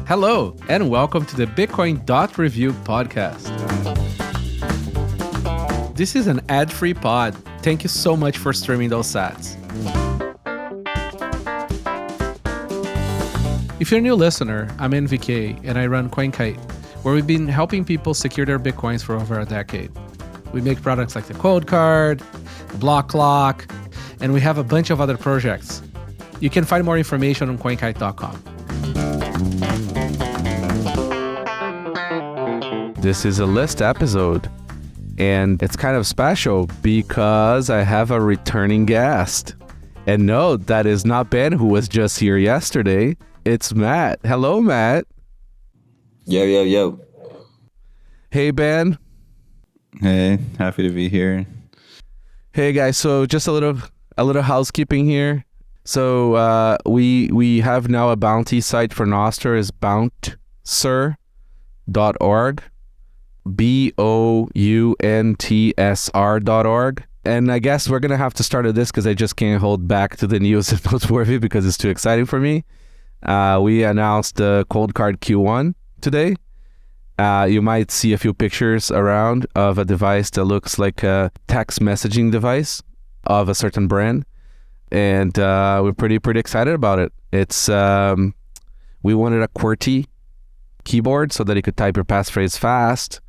Hello, and welcome to the Bitcoin Review podcast. This is an ad-free pod. Thank you so much for streaming those sats. If you're a new listener, I'm NVK, and I run CoinKite, where we've been helping people secure their Bitcoins for over a decade. We make products like the Coldcard, the Block Lock, and we have a bunch of other projects. You can find more information on coinkite.com. This is a list episode, and it's kind of special because I have a returning guest. And no, that is not Ben, who was just here yesterday. It's Matt. Hello, Matt. Yo. Hey, Ben. Hey, happy to be here. Hey, guys. So just a little housekeeping here. So we have now a bounty site for Nostr. Is bountsr.org. BOUNTSR.org. And I guess we're going to have to start at this because I just can't hold back to the news and noteworthy because it's too exciting for me. We announced the Coldcard Q1 today. You might see a few pictures around of a device that looks like a text messaging device of a certain brand. And we're pretty excited about it. It's we wanted a QWERTY keyboard so that you could type your passphrase fast.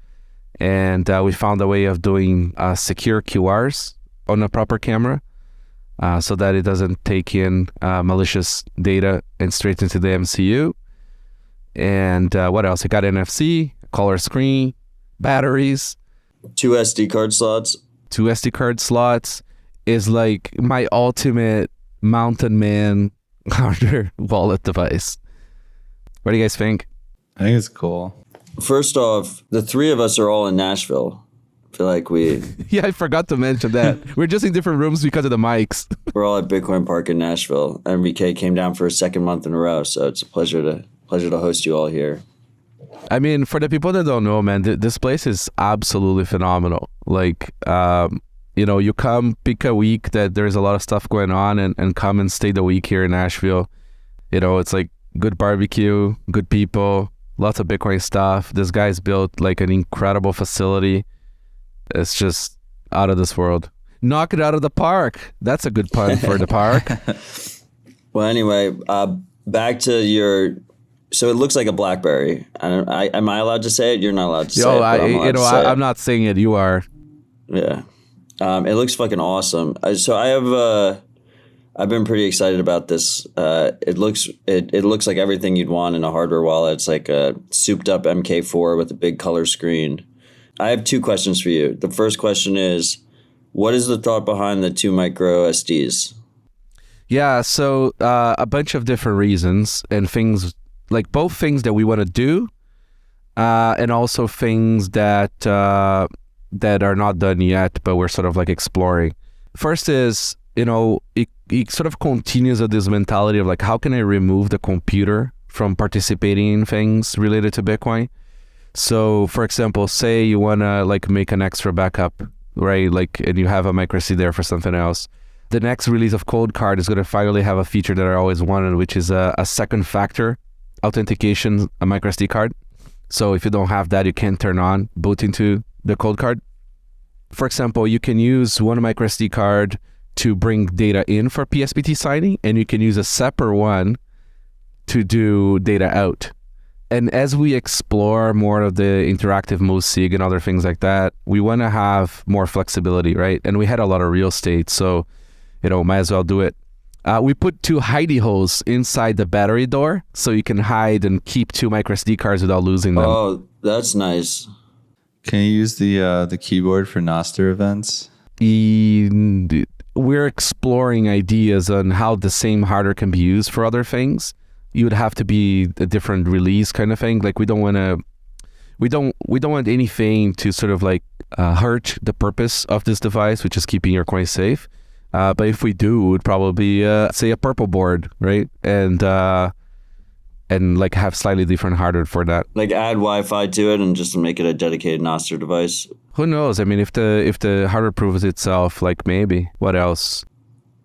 And we found a way of doing secure QRs on a proper camera so that it doesn't take in malicious data and straight into the MCU. And what else? It got NFC, color screen, batteries. 2 SD card slots. 2 SD card slots is like my ultimate mountain man hardware wallet device. What do you guys think? I think it's cool. First off, the three of us are all in Nashville. I feel like Yeah, I forgot to mention that. We're just in different rooms because of the mics. We're all at Bitcoin Park in Nashville. MVK came down for a second month in a row, so it's a pleasure to host you all here. I mean, for the people that don't know, man, this place is absolutely phenomenal. Like, you come pick a week that there's a lot of stuff going on and come and stay the week here in Nashville. It's like good barbecue, good people, lots of Bitcoin stuff. This guy's built like an incredible facility. It's just out of this world. Knock it out of the park. That's a good pun for the park. Well, anyway, back to your... So it looks like a BlackBerry. Am I allowed to say it? You're not allowed to say it. I'm not saying it. You are. Yeah. It looks fucking awesome. I've been pretty excited about this. It looks like everything you'd want in a hardware wallet. It's like a souped up MK4 with a big color screen. I have two questions for you. The first question is, what is the thought behind the 2 micro SDs? Yeah, so a bunch of different reasons and things, like both things that we want to do and also things that are not done yet, but we're sort of like exploring. First is, it sort of continues with this mentality of like, how can I remove the computer from participating in things related to Bitcoin? So, for example, say you want to like make an extra backup, right? Like, and you have a micro SD there for something else. The next release of Coldcard is going to finally have a feature that I always wanted, which is a second factor authentication, a micro SD card. So if you don't have that, you can't turn on boot into the Coldcard. For example, you can use one micro SD card to bring data in for PSPT signing, and you can use a separate one to do data out. And as we explore more of the interactive MoSig and other things like that, we want to have more flexibility, right? And we had a lot of real estate, so, might as well do it. We put 2 hidey holes inside the battery door, so you can hide and keep 2 micro SD cards without losing them. Oh, that's nice. Can you use the keyboard for Nostr events? We're exploring ideas on how the same hardware can be used for other things. You would have to be a different release kind of thing. Like we don't want anything to sort of like hurt the purpose of this device, which is keeping your coins safe. But if we do, it would probably say a purple board, right? And like have slightly different hardware for that. Like add Wi-Fi to it and just make it a dedicated Nostr device. Who knows? I mean, if the hardware proves itself, like maybe. What else?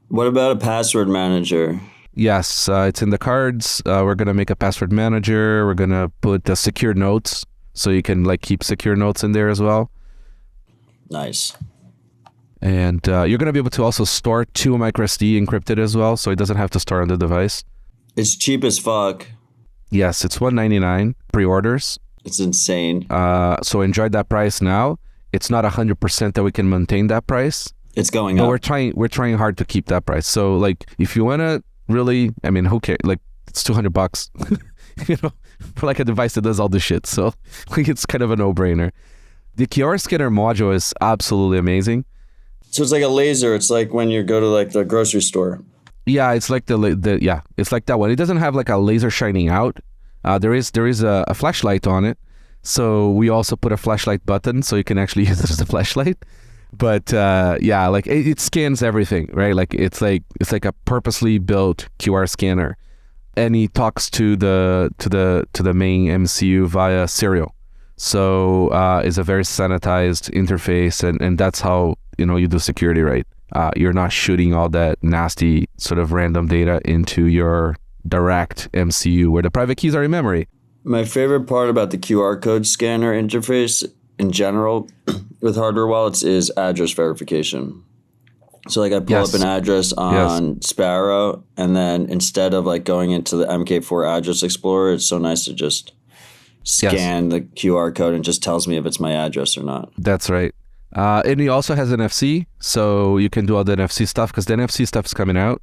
What about a password manager? Yes, it's in the cards. We're going to make a password manager. We're going to put secure notes, so you can like keep secure notes in there as well. Nice. And you're going to be able to also store to a microSD encrypted as well, so it doesn't have to store on the device. It's cheap as fuck. Yes, it's $199 pre-orders. It's insane. So enjoy that price now. It's not 100% that we can maintain that price. It's going but up. We're trying hard to keep that price. So like, if you want to really, I mean, who cares? Like, it's $200, you know, for like a device that does all this shit. So like, it's kind of a no-brainer. The QR scanner module is absolutely amazing. So it's like a laser. It's like when you go to like the grocery store. Yeah, it's like it's like that one. It doesn't have like a laser shining out. There is a flashlight on it. So we also put a flashlight button so you can actually use it as a flashlight. But yeah, like it scans everything, right? Like it's like a purposely built QR scanner, and it talks to the main MCU via serial. So it's a very sanitized interface, and that's how you do security, right? You're not shooting all that nasty sort of random data into your direct MCU where the private keys are in memory. My favorite part about the QR code scanner interface in general with hardware wallets is address verification. So like I pull up an address on Sparrow, and then instead of like going into the MK4 address explorer, it's so nice to just scan the QR code and just tells me if it's my address or not. That's right. And it also has NFC, so you can do all the NFC stuff, because the NFC stuff is coming out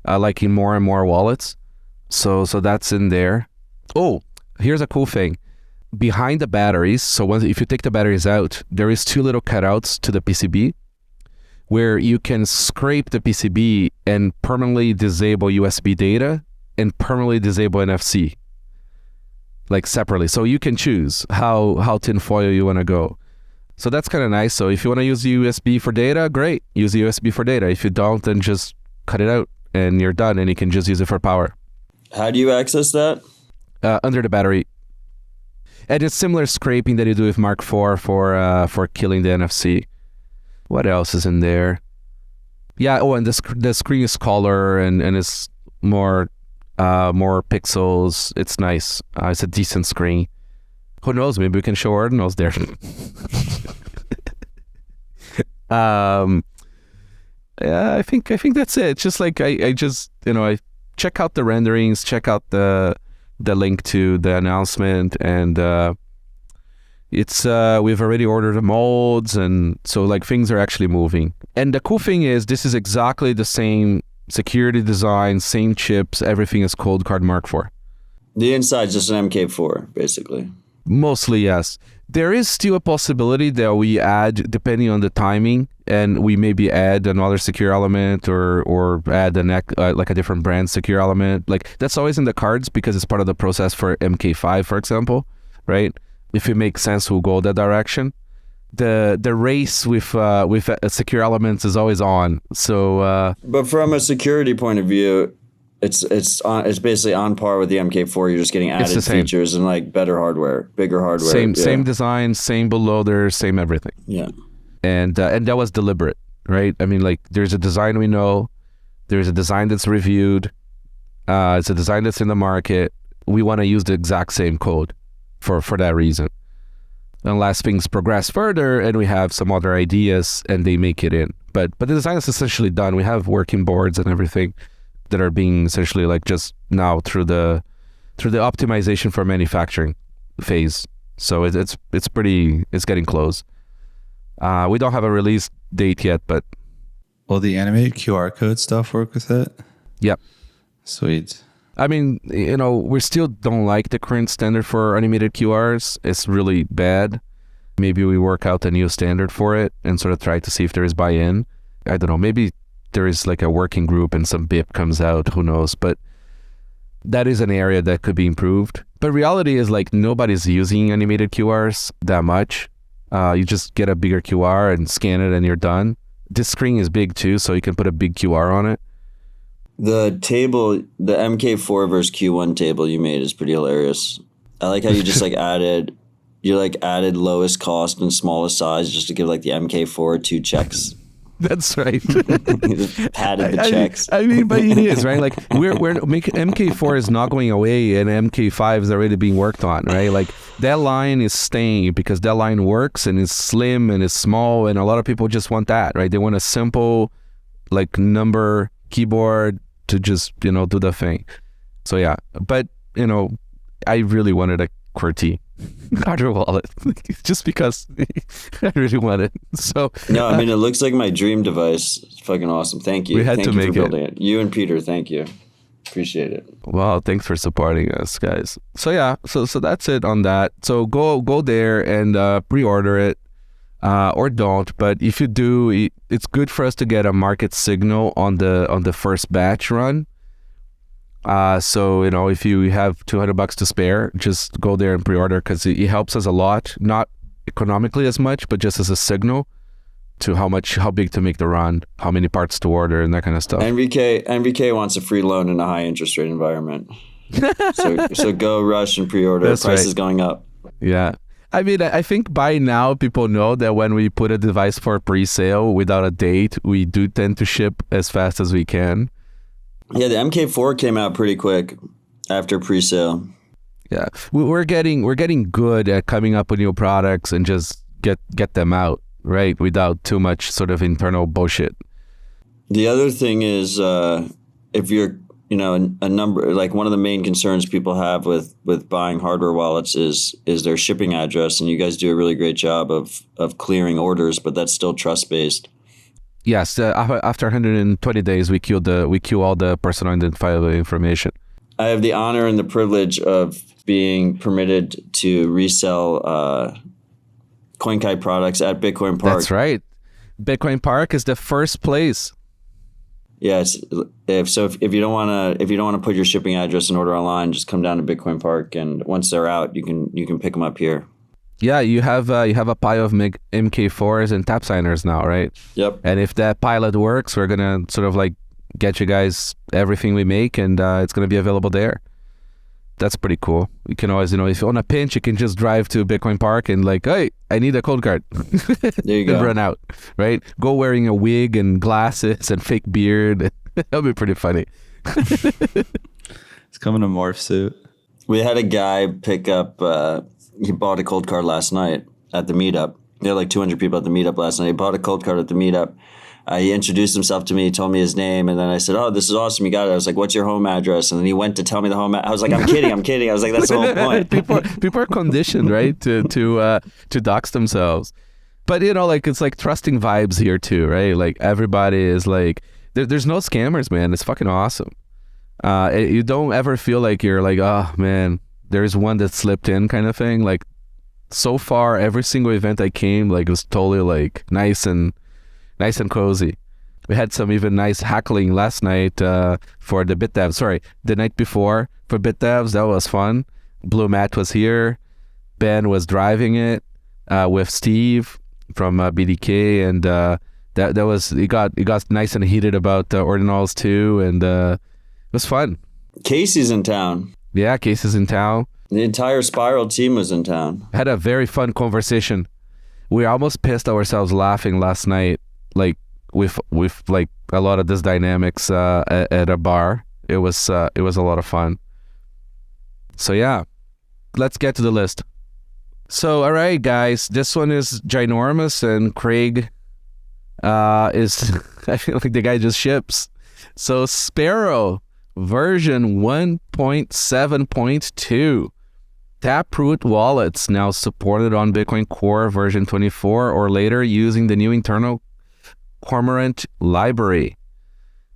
like in more and more wallets. So that's in there. Oh, here's a cool thing. Behind the batteries, so if you take the batteries out, there is two little cutouts to the PCB where you can scrape the PCB and permanently disable USB data and permanently disable NFC, like separately. So you can choose how tinfoil you want to go. So that's kind of nice. So if you want to use USB for data, great. Use the USB for data. If you don't, then just cut it out and you're done, and you can just use it for power. How do you access that? Under the battery. And it's similar scraping that you do with Mark IV for killing the NFC. What else is in there? Yeah, oh, and the screen is color and it's more pixels. It's nice. It's a decent screen. Who knows? Maybe we can show ordinals there. Yeah, I think that's it. It's just like I just I check out the renderings, check out the link to the announcement, and it's we've already ordered the molds, and so like things are actually moving. And the cool thing is this is exactly the same security design, same chips, everything is Coldcard Mark IV. The inside's just an MK4, basically. Mostly, yes. There is still a possibility that we add, depending on the timing, and we maybe add another secure element or add like a different brand secure element. Like that's always in the cards because it's part of the process for MK5, for example, right? If it makes sense, we'll go that direction. The race with secure elements is always on. So, but from a security point of view, it's basically on par with the MK4. You're just getting added features and like better hardware, bigger hardware. Same design, same bootloader, same everything. Yeah. And that was deliberate, right? I mean, like there's a design we know, there's a design that's reviewed, it's a design that's in the market. We want to use the exact same code for that reason. Unless things progress further and we have some other ideas and they make it in. But the design is essentially done. We have working boards and everything that are being essentially like just now through the optimization for manufacturing phase. So it's getting close. We don't have a release date yet, but will the animated QR code stuff work with it? Yep. Sweet. I mean, we still don't like the current standard for animated QRs. It's really bad. Maybe we work out a new standard for it and sort of try to see if there is buy-in. I don't know. Maybe there is like a working group and some BIP comes out. Who knows? But that is an area that could be improved. But reality is like nobody's using animated QRs that much. You just get a bigger QR and scan it and you're done. This screen is big too, so you can put a big QR on it. The table, the MK4 versus Q1 table you made is pretty hilarious. I like how you just added lowest cost and smallest size just to give like the MK4 two checks. That's right. He just padded the checks. I mean, but it is, right? Like we're making MK4 is not going away, and MK5 is already being worked on, right? Like that line is staying because that line works and is slim and is small, and a lot of people just want that, right? They want a simple, like number keyboard to just do the thing. So yeah, but I really wanted a QWERTY hardware wallet just because I really want it. So no, I mean it looks like my dream device. It's fucking awesome. Thank you. We had thank to you make for building it. You and Peter, thank you. Appreciate it. Wow, thanks for supporting us, guys. So yeah, so that's it on that. So go there and pre-order it, or don't. But if you do, it's good for us to get a market signal on the first batch run. So if you have $200 to spare, just go there and pre-order because it helps us a lot. Not economically as much, but just as a signal to how big to make the run, how many parts to order, and that kind of stuff. NVK wants a free loan in a high interest rate environment. so go rush and pre-order. That's Price right. is going up. Yeah. I mean, I think by now people know that when we put a device for pre-sale without a date, we do tend to ship as fast as we can. Yeah, the MK4 came out pretty quick after pre-sale. Yeah, we're getting good at coming up with new products and just get them out, right, without too much sort of internal bullshit. The other thing is, if you're, a number, like one of the main concerns people have with buying hardware wallets is their shipping address, and you guys do a really great job of clearing orders, but that's still trust-based. Yes, after 120 days, we queue all the personal identifiable information. I have the honor and the privilege of being permitted to resell CoinKite products at Bitcoin Park. That's right. Bitcoin Park is the first place. Yes. If you don't want to put your shipping address and order online, just come down to Bitcoin Park, and once they're out, you can pick them up here. Yeah, you have a pile of MK4s and tap signers now, right? Yep. And if that pilot works, we're gonna sort of like get you guys everything we make, and it's gonna be available there. That's pretty cool. You can always, if you're on a pinch, you can just drive to Bitcoin Park and like, hey, I need a cold card. There you go. And run out, right? Go wearing a wig and glasses and fake beard. That'll be pretty funny. It's coming in a morph suit. We had a guy pick up. He bought a cold card last night at the meetup. There were like 200 people at the meetup last night. He bought a cold card at the meetup. He introduced himself to me, told me his name, and then I said, "Oh, this is awesome, you got it." I was like, "What's your home address?" And then he went to tell me the home. I was like, "I'm kidding. I was like, "That's the whole point." people are conditioned, right, to dox themselves. But it's like trusting vibes here too, right? Like everybody is like, there's no scammers, man. It's fucking awesome. You don't ever feel like you're like, oh man, there's one that slipped in kind of thing. Like so far, every single event I came, like it was totally like nice and cozy. We had some even nice heckling last night for the BitDevs. Sorry, the night before for BitDevs. That was fun. Blue Matt was here. Ben was driving it with Steve from BDK, and that was it got nice and heated about ordinals too, and it was fun. Casey's in town. Yeah, Casey's in town. The entire Spiral team was in town. Had a very fun conversation. We almost pissed ourselves laughing last night, like with like a lot of this dynamics at a bar. It was a lot of fun. So yeah, let's get to the list. So all right, guys, this one is ginormous, and Craig is I feel like the guy just ships. So Sparrow version 1.7.2. Taproot wallets now supported on Bitcoin Core version 24 or later using the new internal Cormorant library.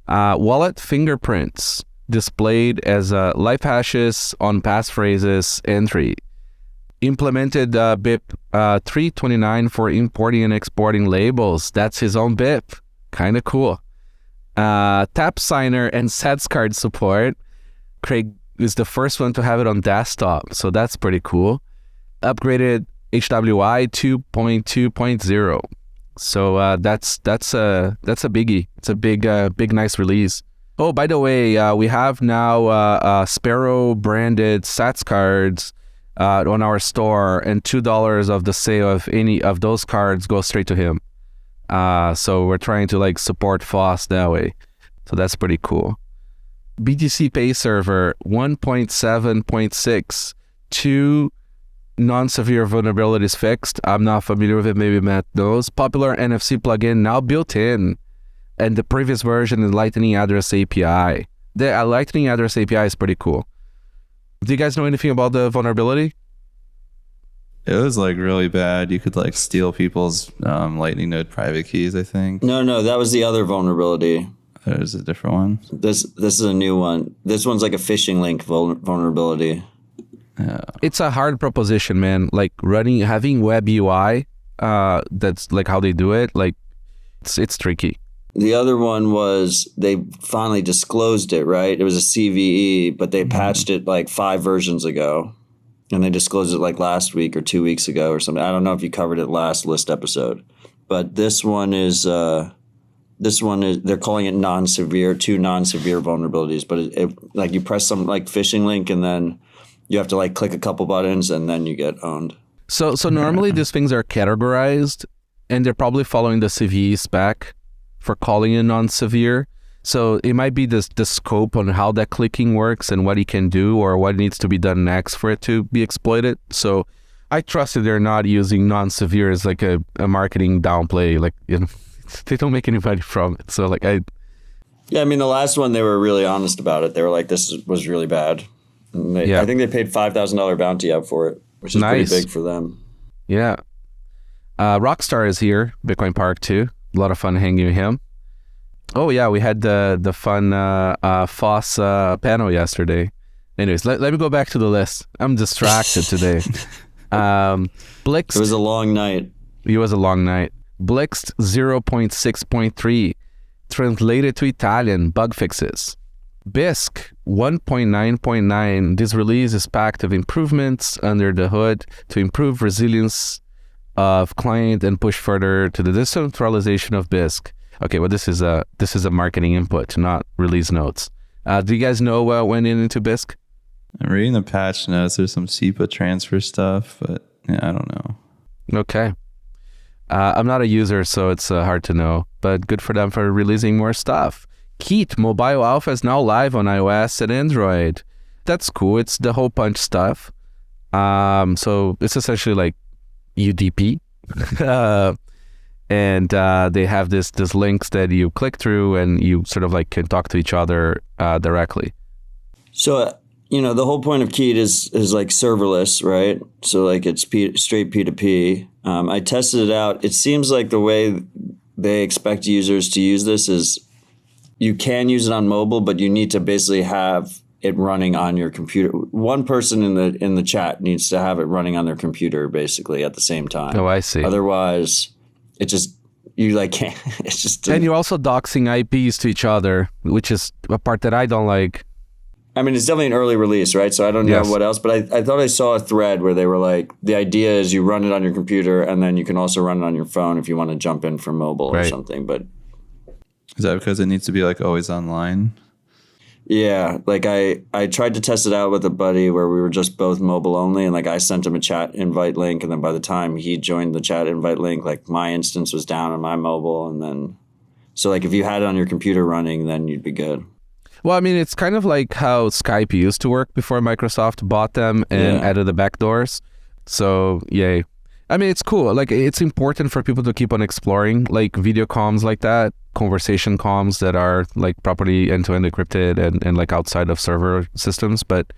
Wallet fingerprints displayed as life hashes on passphrases entry. Implemented BIP 329 for importing and exporting labels. That's his own BIP. Kind of cool. Tap signer and Sats card support. Craig is the first one to have it on desktop, so that's pretty cool. Upgraded HWI 2.2.0. So that's a biggie. It's a big nice release. Oh, by the way, we have now Sparrow branded Sats cards on our store, and $2 of the sale of any of those cards goes straight to him. So we're trying to like support FOSS that way. So that's pretty cool. BTC Pay Server 1.7.6, 2 non-severe vulnerabilities fixed. I'm not familiar with it. Maybe Matt knows. Popular NFC plugin now built in. And the previous version is Lightning Address API. The Lightning Address API is pretty cool. Do you guys know anything about the vulnerability? It was like really bad. You could like steal people's Lightning node private keys, I think. No, that was the other vulnerability. There's a different one. This is a new one. This one's like a phishing link vulnerability. Yeah. It's a hard proposition, man. Like having web UI, that's like how they do it. Like it's tricky. The other one was they finally disclosed it, right? It was a CVE, but they patched it like 5 versions ago. And they disclosed it like last week or 2 weeks ago or something. I don't know if you covered it last list episode. But this one is they're calling it non-severe, 2 non-severe vulnerabilities. But it like you press some like phishing link and then you have to like click a couple buttons and then you get owned. So normally these things are categorized and they're probably following the CVE spec for calling it non-severe. So it might be the scope on how that clicking works and what it can do or what needs to be done next for it to be exploited. So I trust that they're not using non-severe as like a marketing downplay. Like, you know, they don't make any money from it. So like Yeah, I mean, the last one, they were really honest about it. They were like, this was really bad. And I think they paid $5,000 bounty out for it, which is nice. pretty big for them. Yeah. Rockstar is here, Bitcoin Park too. A lot of fun hanging with him. Oh yeah, we had the fun FOSS panel yesterday. Anyways, let me go back to the list. I'm distracted today. Blixt. It was a long night. It was a long night. Blixt 0.6.3, translated to Italian, bug fixes. BISQ 1.9.9, this release is packed of improvements under the hood to improve resilience of client and push further to the decentralization of BISQ. Okay, well this is a marketing input, not release notes. Do you guys know what went into BISQ? I'm reading the patch notes. There's some SEPA transfer stuff, but yeah, I don't know. Okay. I'm not a user, so it's hard to know, but good for them for releasing more stuff. Keet mobile alpha is now live on iOS and Android. That's cool. It's the whole punch stuff. So it's essentially like UDP. And they have this links that you click through and you sort of like can talk to each other directly. So, the whole point of Keet is like serverless, right? So like it's straight P2P. I tested it out. It seems like the way they expect users to use this is you can use it on mobile, but you need to basically have it running on your computer. One person in the chat needs to have it running on their computer basically at the same time. Oh, I see. Otherwise, it just you like can't. It's just. And you're also doxing IPs to each other, which is a part that I don't like. I mean, it's definitely an early release, right? So I don't know what else, but I thought I saw a thread where they were like, the idea is you run it on your computer and then you can also run it on your phone if you want to jump in from mobile or something. But is that because it needs to be like always online? Yeah, like I tried to test it out with a buddy where we were just both mobile only, and like I sent him a chat invite link, and then by the time he joined the chat invite link, like my instance was down on my mobile, and then so like if you had it on your computer running, then you'd be good. Well, I mean, it's kind of like how Skype used to work before Microsoft bought them and added the backdoors. So, yay. I mean, it's cool. Like, it's important for people to keep on exploring, like, video comms like that, conversation comms that are, like, properly end-to-end encrypted and like, outside of server systems. But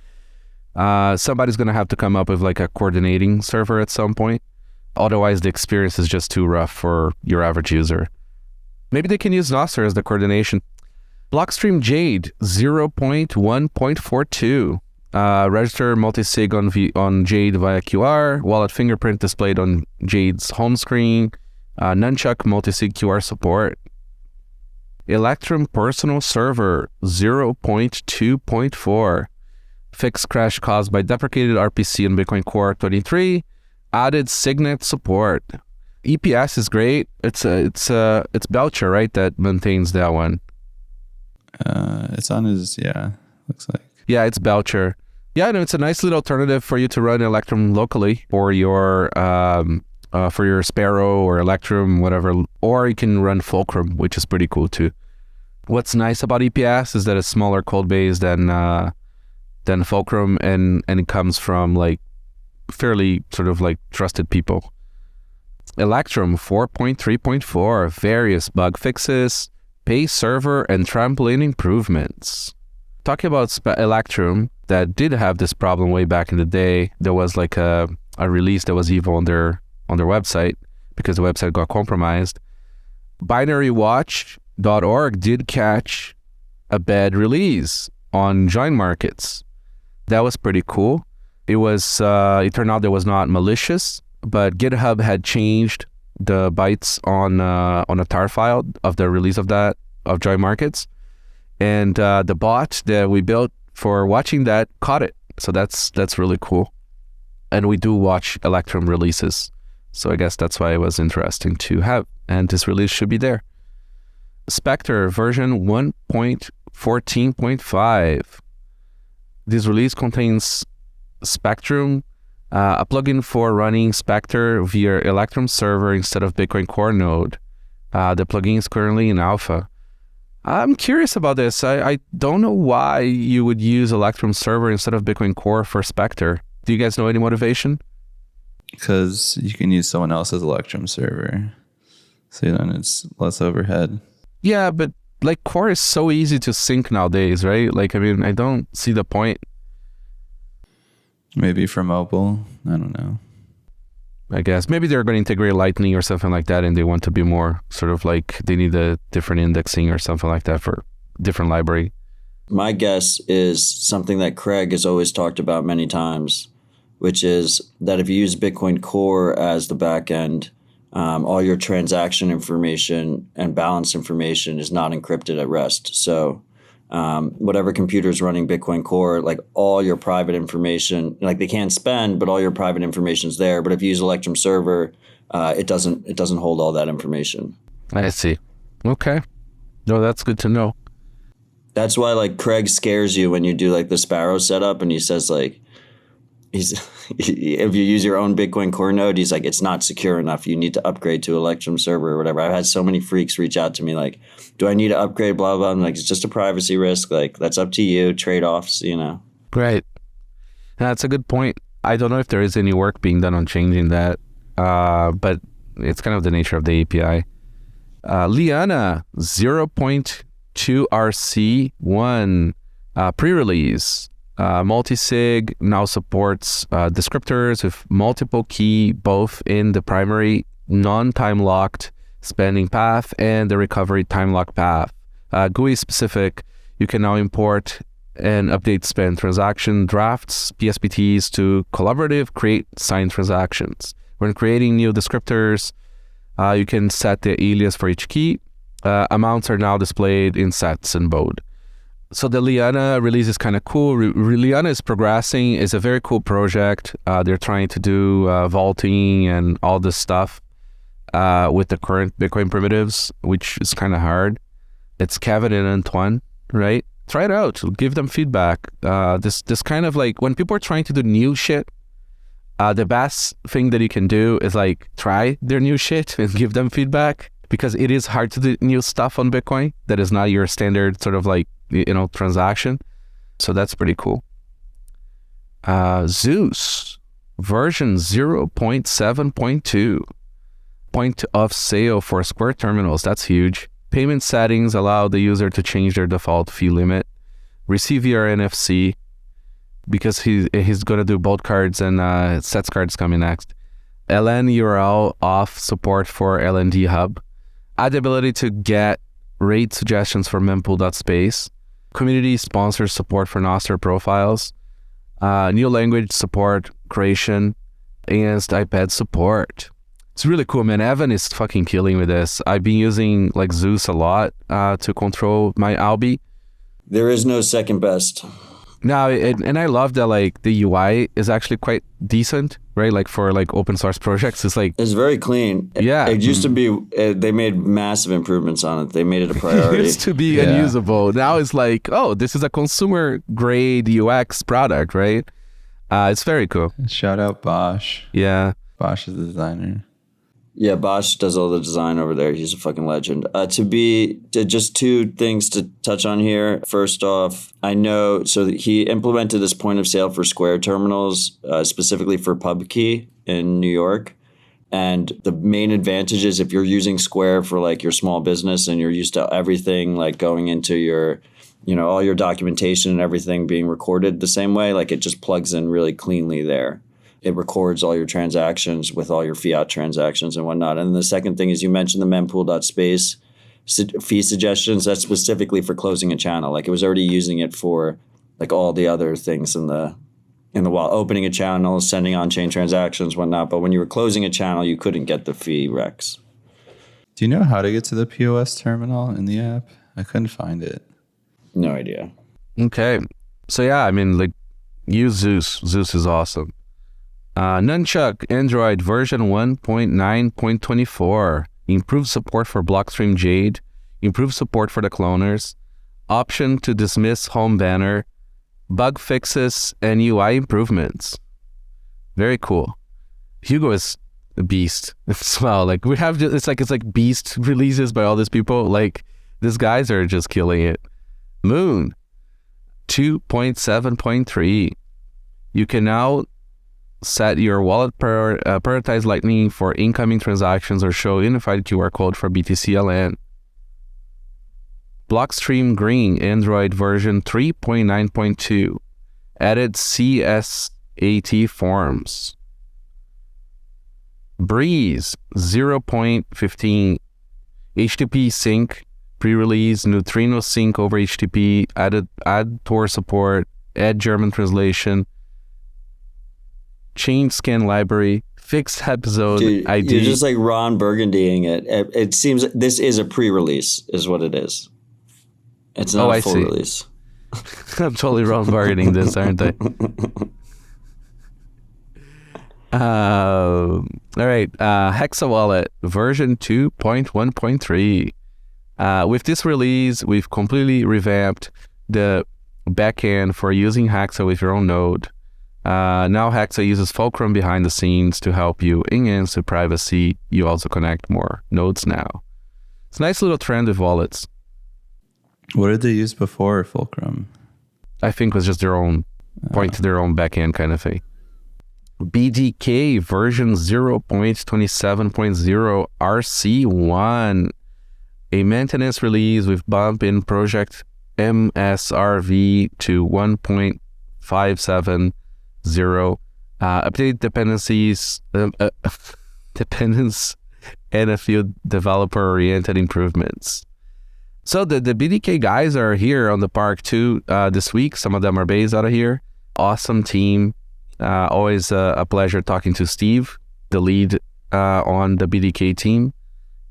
somebody's going to have to come up with, like, a coordinating server at some point. Otherwise, the experience is just too rough for your average user. Maybe they can use Nostr as the coordination. Blockstream Jade 0.1.42. Register multi-sig on Jade via QR. Wallet fingerprint displayed on Jade's home screen. Nunchuk multi-sig QR support. Electrum Personal Server 0.2.4. Fixed crash caused by deprecated RPC in Bitcoin Core 23. Added Signet support. EPS is great. It's Belcher, right, that maintains that one. It's on his, looks like. Yeah, it's Belcher. Yeah, no, it's a nice little alternative for you to run Electrum locally for your for your Sparrow or Electrum, whatever, or you can run Fulcrum, which is pretty cool too. What's nice about EPS is that it's smaller code base than Fulcrum, and it comes from like fairly sort of like trusted people. Electrum 4.3.4, various bug fixes, Pay Server, and trampoline improvements. Talking about Electrum, that did have this problem way back in the day. There was like a release that was evil on their website because the website got compromised. BinaryWatch.org did catch a bad release on Joinmarkets. That was pretty cool. It turned out that was not malicious, but GitHub had changed the bytes on a tar file of the release of Joinmarkets, and the bot that we built for watching that caught it. So that's really cool. And we do watch Electrum releases, so I guess that's why it was interesting to have. And this release should be there. Specter version 1.14.5. This release contains Spectrum, a plugin for running Specter via Electrum server instead of Bitcoin Core node. The plugin is currently in alpha. I'm curious about this. I don't know why you would use Electrum server instead of Bitcoin Core for Specter. Do you guys know any motivation? Because you can use someone else's Electrum server, so then it's less overhead. Yeah, but like Core is so easy to sync nowadays, right? Like, I mean, I don't see the point. Maybe for mobile, I don't know. I guess maybe they're going to integrate Lightning or something like that, and they want to be more sort of like they need a different indexing or something like that for different library. My guess is something that Craig has always talked about many times, which is that if you use Bitcoin Core as the backend, all your transaction information and balance information is not encrypted at rest. So whatever computer is running Bitcoin Core, like all your private information, like they can't spend, but all your private information is there. But if you use Electrum server, it doesn't hold all that information. I see. Okay. No, that's good to know. That's why like Craig scares you when you do like the Sparrow setup, and he says like, if you use your own Bitcoin Core node, he's like, it's not secure enough. You need to upgrade to Electrum server or whatever. I've had so many freaks reach out to me like, do I need to upgrade, blah, blah. I'm like, it's just a privacy risk. Like, that's up to you. Trade-offs, you know. Great. That's a good point. I don't know if there is any work being done on changing that, but it's kind of the nature of the API. Liana 0.2 RC1 pre-release. Multisig now supports descriptors with multiple key, both in the primary non-time locked spending path and the recovery time lock path. GUI specific, you can now import and update spend transaction drafts, PSPTs to collaborative create signed transactions. When creating new descriptors, you can set the alias for each key. Amounts are now displayed in sets and bold. So the Liana release is kind of cool. Liana is progressing. It's a very cool project. They're trying to do vaulting and all this stuff with the current Bitcoin primitives, which is kind of hard. It's Kevin and Antoine, right? Try it out. Give them feedback. This kind of like when people are trying to do new shit, the best thing that you can do is like try their new shit and give them feedback, because it is hard to do new stuff on Bitcoin that is not your standard sort of like, transaction. So that's pretty cool. Zeus version 0.7.2. Point of sale for Square terminals. That's huge. Payment settings allow the user to change their default fee limit. Receive via NFC, because he's going to do bolt cards and sets cards coming next. LN URL off support for LND hub. Add the ability to get rate suggestions for mempool.space. Community sponsors support for Nostr profiles. New language support creation. Enhanced iPad support. It's really cool, man. Evan is fucking killing with this. I've been using like Zeus a lot to control my Alby. There is no second best. No, and I love that like the UI is actually quite decent, right? Like for like open source projects, it's like it's very clean. Yeah, it used to be. They made massive improvements on it. They made it a priority. It used to be unusable. Now it's like, oh, this is a consumer grade UX product, right? It's very cool. Shout out Bosch. Yeah, Bosch is the designer. Yeah, Bosch does all the design over there. He's a fucking legend. Just two things to touch on here. First off, I know, so he implemented this point of sale for Square terminals, specifically for PubKey in New York. And the main advantage is if you're using Square for like your small business and you're used to everything like going into your, all your documentation and everything being recorded the same way, like it just plugs in really cleanly there. It records all your transactions with all your fiat transactions and whatnot. And the second thing is you mentioned the mempool.space fee suggestions. That's specifically for closing a channel. Like it was already using it for like all the other things in the wallet, opening a channel, sending on-chain transactions, whatnot. But when you were closing a channel, you couldn't get the fee recs. Do you know how to get to the POS terminal in the app? I couldn't find it. No idea. Okay. So yeah, I mean, like, use Zeus. Zeus is awesome. Nunchuk Android version 1.9.24. Improved support for Blockstream Jade. Improved support for the cloners. Option to dismiss home banner. Bug fixes and UI improvements. Very cool. Hugo is a beast as well. Like we have, it's like beast releases by all these people. Like these guys are just killing it. Muun 2.7.3. You can now set your wallet prioritize Lightning for incoming transactions or show unified QR code for BTC LN. Blockstream Green Android version 3.9.2 added CSAT forms. Breez 0.15 HTTP sync pre-release, neutrino sync over HTTP, add Tor support, add German translation, change scan library, fixed episode ID. You're just like Ron Burgundying it. It seems this is a pre-release, is what it is. It's not a full release. I'm totally Ron Burgundying this, aren't I? All right. Hexa Wallet version 2.1.3. With this release, we've completely revamped the backend for using Hexa with your own node. Now Hexa uses Fulcrum behind the scenes to help you enhance the privacy. You also connect more nodes now. It's a nice little trend with wallets. What did they use before Fulcrum? I think it was just their own, point to their own backend kind of thing. BDK version 0.27.0 RC1. A maintenance release with bump in project MSRV to 1.570. Update dependencies, dependence, and a few developer-oriented improvements. So the BDK guys are here on the park too this week. Some of them are based out of here. Awesome team. Always a pleasure talking to Steve, the lead on the BDK team.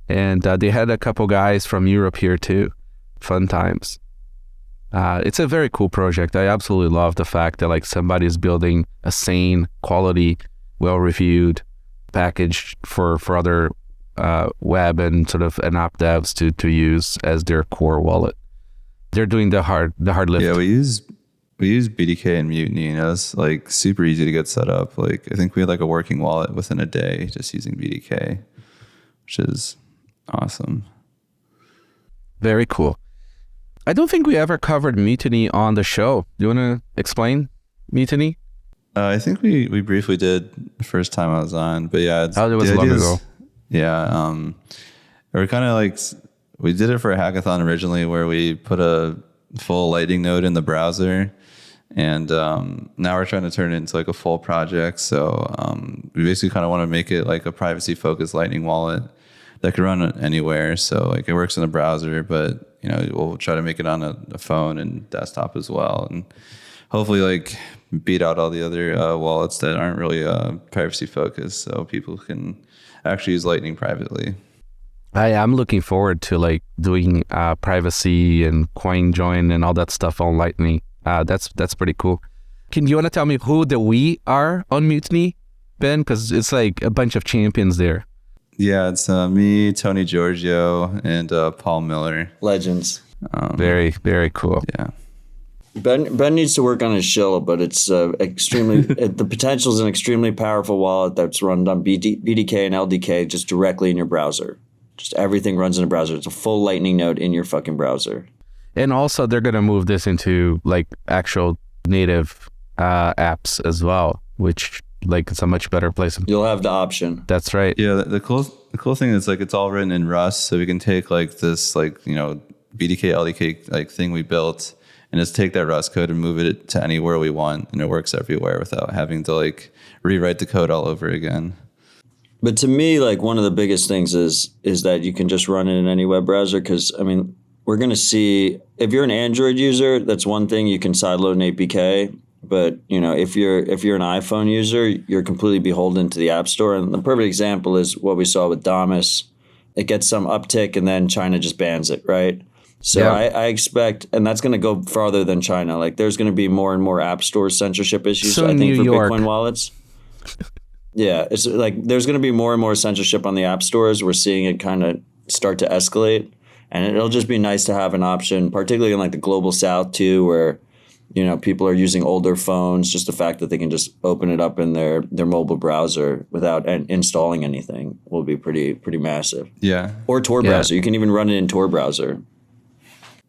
And they had a couple guys from Europe here too. Fun times. It's a very cool project. I absolutely love the fact that like somebody's building a sane, quality, well-reviewed package for other web and sort of an app devs to use as their core wallet. They're doing the hard lift. Yeah, we use BDK and Mutiny, and it's like super easy to get set up. Like I think we had like a working wallet within a day just using BDK, which is awesome. Very cool. I don't think we ever covered Mutiny on the show. Do you want to explain Mutiny? I think we briefly did the first time I was on, but yeah, it was long ago. Yeah, we're kind of like, we did it for a hackathon originally where we put a full Lightning node in the browser, and now we're trying to turn it into like a full project. So we basically kind of want to make it like a privacy-focused Lightning wallet that can run anywhere. So like it works in the browser, but we'll try to make it on a phone and desktop as well, and hopefully like beat out all the other wallets that aren't really privacy-focused, so people can actually use Lightning privately. I'm looking forward to like doing privacy and coin join and all that stuff on Lightning. That's pretty cool. Do you want to tell me who the we are on Mutiny, Ben? Because it's like a bunch of champions there. Yeah, it's me, Tony Giorgio, and Paul Miller. Legends. Very, very cool. Yeah. Ben needs to work on his shill, but it's extremely. The potential is an extremely powerful wallet that's run on BDK and LDK just directly in your browser. Just everything runs in a browser. It's a full Lightning node in your fucking browser. And also, they're gonna move this into like actual native apps as well, which like it's a much better place. You'll have the option. That's right. Yeah, the cool thing is like it's all written in Rust, so we can take like this like BDK LDK like thing we built and just take that Rust code and move it to anywhere we want, and it works everywhere without having to like rewrite the code all over again. But to me, like one of the biggest things is that you can just run it in any web browser. Because I mean, we're gonna see if you're an Android user, that's one thing, you can sideload an APK. But if you're an iPhone user, you're completely beholden to the App Store. And the perfect example is what we saw with Damus. It gets some uptick and then China just bans it, right? So yeah. I expect, and that's going to go farther than China. Like there's going to be more and more App Store censorship issues. So I think New for York. Bitcoin wallets. Yeah, it's like there's going to be more and more censorship on the App Stores. We're seeing it kind of start to escalate, and it'll just be nice to have an option, particularly in like the global South too, where people are using older phones. Just the fact that they can just open it up in their mobile browser without installing anything will be pretty massive. Yeah. Or Tor browser. You can even run it in Tor browser.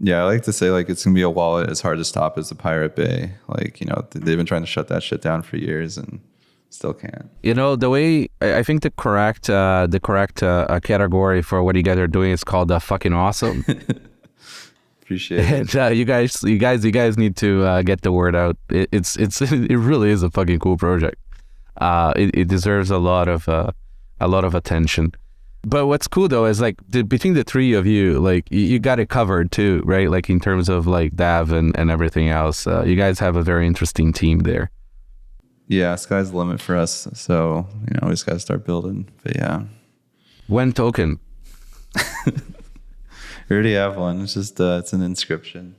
Yeah, I like to say like it's gonna be a wallet as hard to stop as the Pirate Bay. Like they've been trying to shut that shit down for years and still can't. The way I think the correct category for what you guys are doing is called fucking awesome. Appreciate it. And you guys need to get the word out. It really is a fucking cool project. It deserves a lot of attention. But what's cool though is like between the three of you, like you got it covered too, right? Like in terms of like Dav and everything else, you guys have a very interesting team there. Yeah, sky's the limit for us. So we just got to start building. But yeah, when token. We already have one. It's just it's an inscription.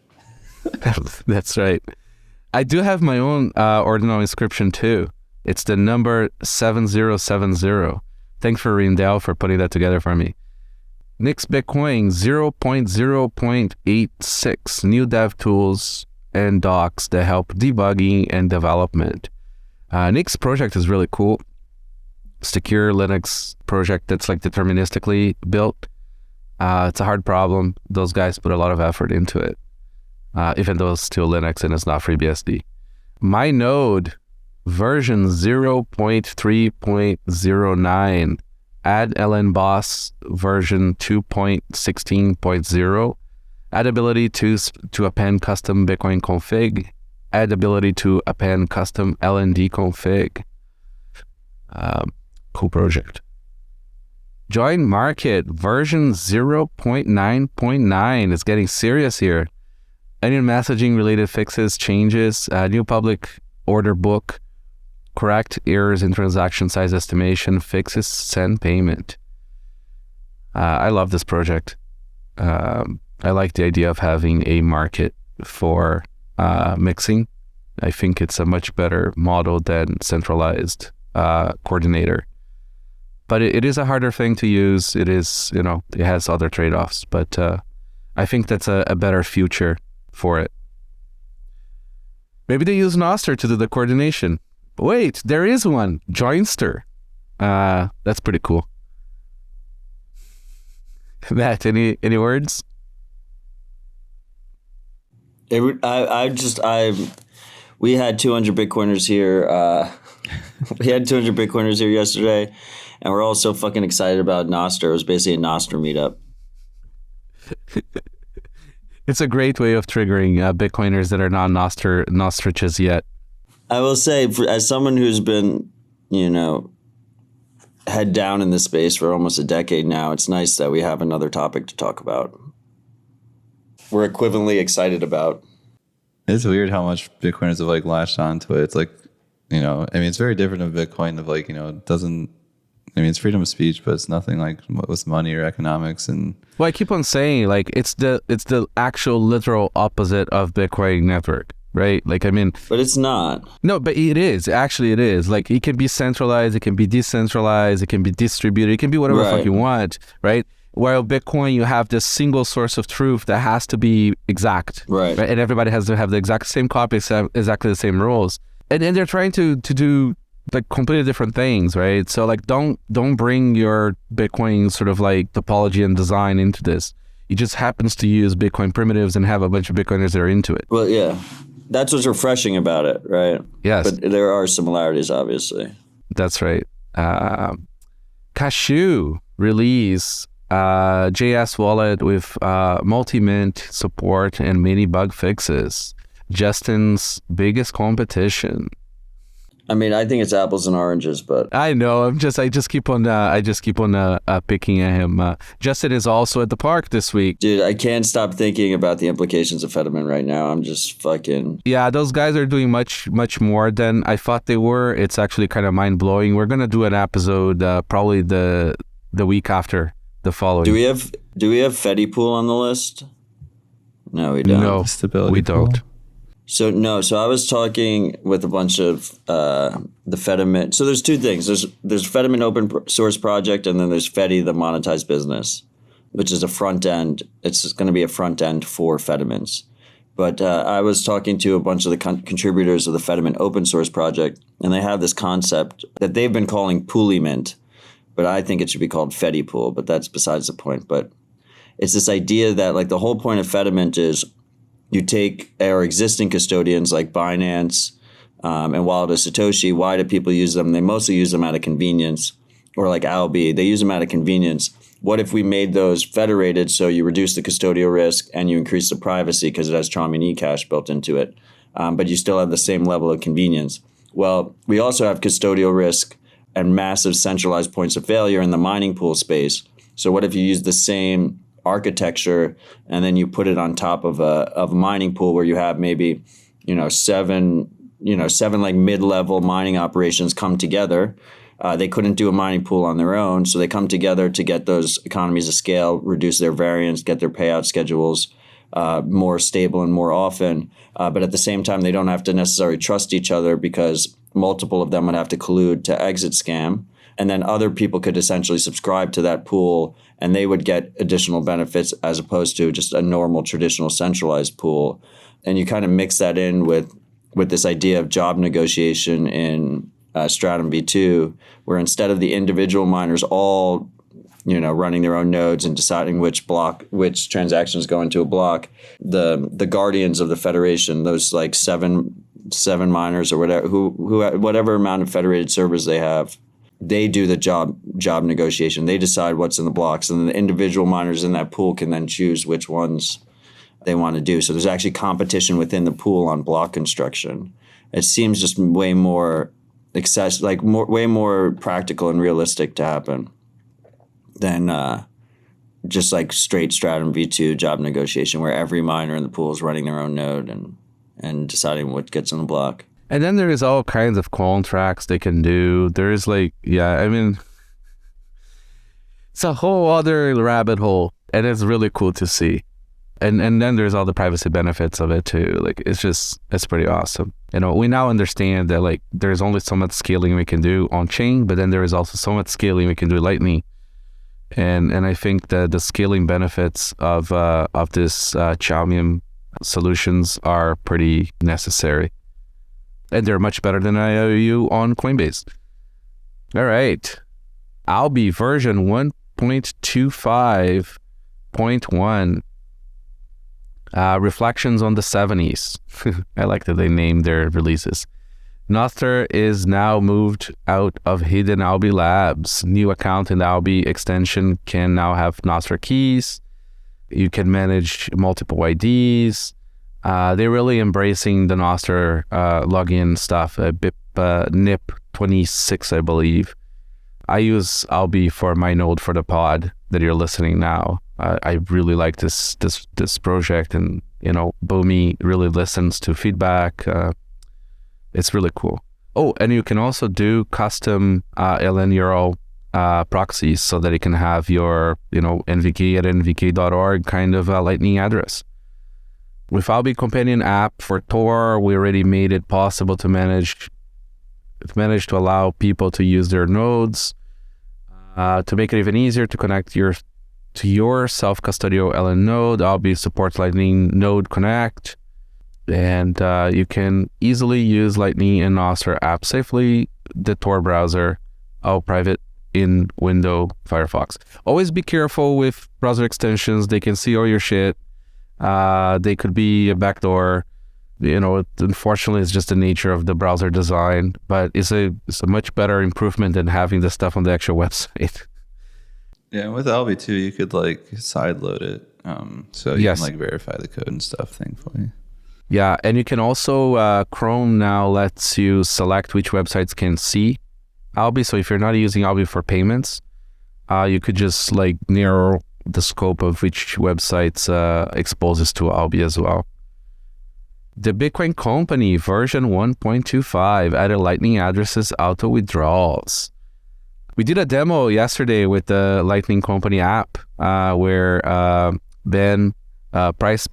That's right. I do have my own ordinal inscription too. It's the number 7070. Thanks for Rindell for putting that together for me. Nick's Bitcoin 0.0.86 new dev tools and docs that help debugging and development. Nick's project is really cool. Secure Linux project that's like deterministically built. It's a hard problem. Those guys put a lot of effort into it, even though it's still Linux and it's not FreeBSD. MyNode version 0.3.09. Add LNBoss version 2.16.0. Add ability to append custom Bitcoin config. Add ability to append custom LND config. Cool project. Joinmarket version 0.9.9 is getting serious here. Any messaging related fixes, changes, new public order book, correct errors in transaction size estimation, fixes, send payment. I love this project. I like the idea of having a market for mixing. I think it's a much better model than centralized coordinator. But it is a harder thing to use. It is, it has other trade-offs. But I think that's a better future for it. Maybe they use Nostr to do the coordination. But wait, there is one. Joinster. That's pretty cool. Matt, any words? We had 200 Bitcoiners here. We had 200 Bitcoiners here yesterday, and we're all so fucking excited about Nostr. It was basically a Nostr meetup. It's a great way of triggering Bitcoiners that are not Nostriches yet. I will say, as someone who's been, head down in this space for almost a decade now, it's nice that we have another topic to talk about. We're equivalently excited about. It's weird how much Bitcoiners have like latched onto it. It's like, it's very different of Bitcoin of like, it doesn't, it's freedom of speech, but it's nothing like with money or economics. And well, I keep on saying like it's the actual literal opposite of Bitcoin network, right? Like, but it's not. No, but it is. Actually, it is. Like, it can be centralized, it can be decentralized, it can be distributed, it can be whatever the fuck you want, right? While Bitcoin, you have this single source of truth that has to be exact. Right. And everybody has to have the exact same copy, exactly the same rules. And they're trying to do like completely different things, right? So like don't bring your Bitcoin sort of like topology and design into this. It just happens to use Bitcoin primitives and have a bunch of Bitcoiners that are into it. Well, yeah. That's what's refreshing about it, right? Yes. But there are similarities, obviously. That's right. Cashu release JS wallet with multi-mint support and many bug fixes. Justin's biggest competition. I mean, I think it's apples and oranges, but I know. I just keep on picking at him. Justin is also at the park this week. dude, I can't stop thinking about the implications of Fediman right now. I'm just fucking... Yeah, those guys are doing much more than I thought they were. It's actually kind of mind blowing. We're gonna do an episode probably the week after the following. Do we have Fedipool on the list? No, we don't. No, Stability we pool. don't. So I was talking with a bunch of the Fediman. So there's two things. There's Fediman open source project, and then there's Fedi, the monetized business, which is a front end. It's going to be a front end for Fedimans. But I was talking to a bunch of the contributors of the Fediman open source project, and they have this concept that they've been calling Poolymint, but I think it should be called Fedipool, but that's besides the point. But it's this idea that like the whole point of Fedimint is you take our existing custodians like Binance and Wallet of Satoshi. Why do people use them? They mostly use them out of convenience. Or like Alby, they use them out of convenience. What if we made those federated so you reduce the custodial risk and you increase the privacy because it has Charming eCash built into it, but you still have the same level of convenience? Well, we also have custodial risk and massive centralized points of failure in the mining pool space. So what if you use the same architecture and then you put it on top of a mining pool where you have maybe seven like mid-level mining operations come together. They couldn't do a mining pool on their own, so they come together to get those economies of scale, reduce their variance, get their payout schedules more stable and more often. But at the same time, they don't have to necessarily trust each other because multiple of them would have to collude to exit scam. And then other people could essentially subscribe to that pool and they would get additional benefits as opposed to just a normal traditional centralized pool. And you kind of mix that in with this idea of job negotiation in Stratum V2, where instead of the individual miners all running their own nodes and deciding which transactions go into a block, the guardians of the federation, those like seven miners or whatever, who whatever amount of federated servers they have, they do the job negotiation. They decide what's in the blocks, and the individual miners in that pool can then choose which ones they want to do. So there's actually competition within the pool on block construction. It seems just way more way more practical and realistic to happen than just like straight Stratum V2 job negotiation where every miner in the pool is running their own node and deciding what gets in the block. And then there is all kinds of contracts they can do. There is it's a whole other rabbit hole, and it's really cool to see. And then there's all the privacy benefits of it too. Like it's pretty awesome. We now understand that like there's only so much scaling we can do on chain, but then there is also so much scaling we can do Lightning. And I think that the scaling benefits of this Chaumium solutions are pretty necessary. And they're much better than IOU on Coinbase. All right. Alby version 1.25.1. Reflections on the 70s. I like that they named their releases. Nostr is now moved out of hidden Alby labs. New account in the Alby extension can now have Nostr keys. You can manage multiple IDs. They're really embracing the Nostr login stuff. BIP NIP 26, I believe. I use Alby for MyNode for the pod that you're listening now. I really like this project, and Boomi really listens to feedback. It's really cool. Oh, and you can also do custom LN URL proxies so that you can have your nvk at nvk.org kind of Lightning address. With Alby Companion app for Tor, we already made it possible to manage to allow people to use their nodes, to make it even easier to connect to to your self-custodial LN node. Alby supports Lightning Node Connect, and you can easily use Lightning and Nostr app safely. The Tor browser, all private in window Firefox. Always be careful with browser extensions. They can see all your shit. They could be a backdoor. Unfortunately, it's just the nature of the browser design, but it's a much better improvement than having the stuff on the actual website. Yeah, and with Alby too, you could like sideload it, so you can like verify the code and stuff. Thankfully. Yeah, and you can also Chrome now lets you select which websites can see Alby. So if you're not using Alby for payments, you could just like narrow the scope of which websites exposes to Alby as well. The Bitcoin Company version 1.25 added Lightning addresses auto withdrawals. We did a demo yesterday with the Lightning Company app where Ben Price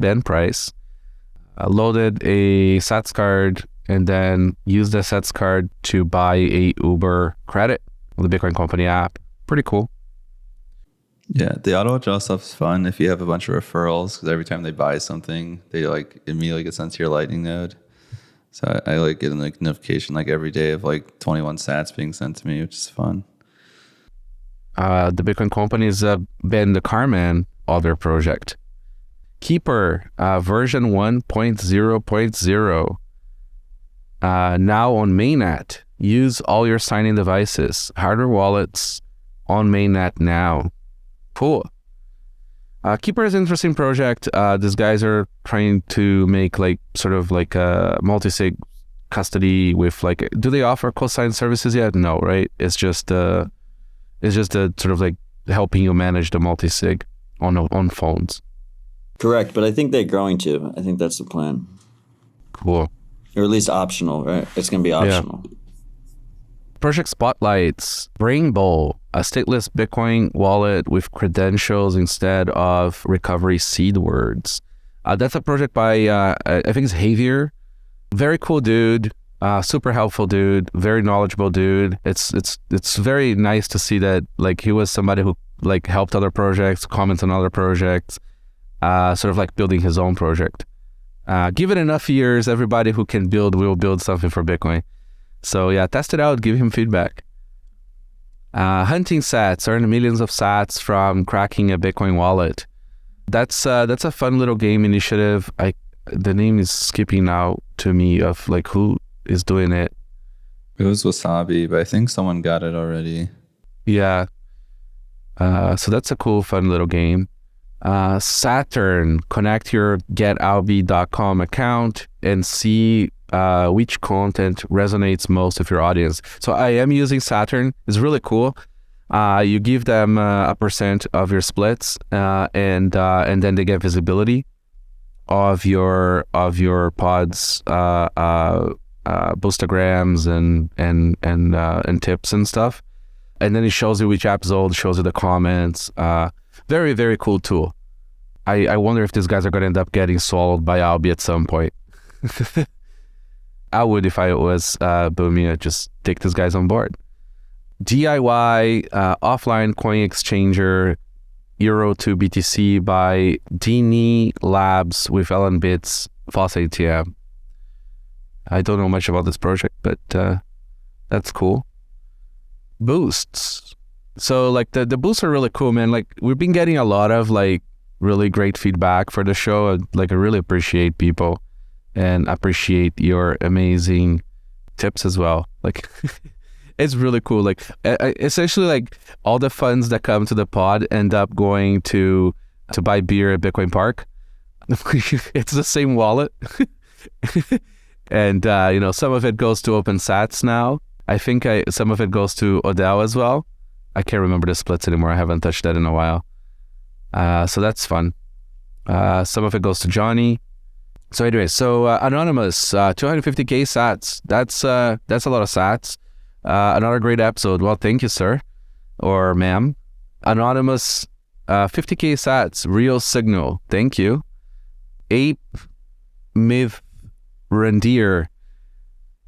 loaded a Sats card and then used the Sats card to buy a Uber credit on the Bitcoin Company app. Pretty cool. Yeah, the auto withdrawal stuff is fun if you have a bunch of referrals, because every time they buy something, they like immediately get sent to your Lightning node. So I like getting like notification like every day of like 21 sats being sent to me, which is fun. The Bitcoin Company is BentheCarman other project. Keeper version 1.0.0 now on mainnet. Use all your signing devices, hardware wallets on mainnet now. Cool. Keeper is an interesting project. These guys are trying to make like sort of like a multi-sig custody with like, do they offer co-sign services yet? No, right? It's just a sort of like helping you manage the multi-sig on phones. Correct, but I think they're growing to. I think that's the plan. Cool. Or at least optional, right? It's going to be optional. Yeah. Project Spotlights, Brainbow, a stateless Bitcoin wallet with credentials instead of recovery seed words. That's a project by, I think it's Javier. Very cool dude, super helpful dude, very knowledgeable dude. It's very nice to see that like he was somebody who like helped other projects, comments on other projects, sort of like building his own project. Give it enough years, everybody who can build will build something for Bitcoin. So yeah, test it out, give him feedback. HuntingSats, earn millions of sats from cracking a Bitcoin wallet. That's a fun little game initiative. The name is skipping out to me of like who is doing it. It was Wasabi, but I think someone got it already. Yeah. So that's a cool, fun little game. SATurn, connect your getalby.com account and see which content resonates most with your audience. So I am using SATurn. It's really cool. You give them a % of your splits, and then they get visibility of your pods, boostograms and tips and stuff. And then it shows you which app's old, shows you the comments. Very, very cool tool. I wonder if these guys are going to end up getting swallowed by Alby at some point. I would if I was Boomi, just take these guys on board. DIY offline coin exchanger Euro to BTC by Dini Labs with LN Bits False ATM. I don't know much about this project, but that's cool. Boosts. So like the boosts are really cool, man. Like we've been getting a lot of like really great feedback for the show. Like I really appreciate people and appreciate your amazing tips as well. Like it's really cool. Like essentially like all the funds that come to the pod end up going to buy beer at Bitcoin Park. It's the same wallet. And some of it goes to OpenSats now. I think some of it goes to Odell as well. I can't remember the splits anymore. I haven't touched that in a while. So that's fun. Some of it goes to Johnny. So anyway, Anonymous, 250k sats. That's a lot of sats. Another great episode. Well, thank you, sir or ma'am. Anonymous, 50k sats. Real signal. Thank you. Ape Myth Rendier.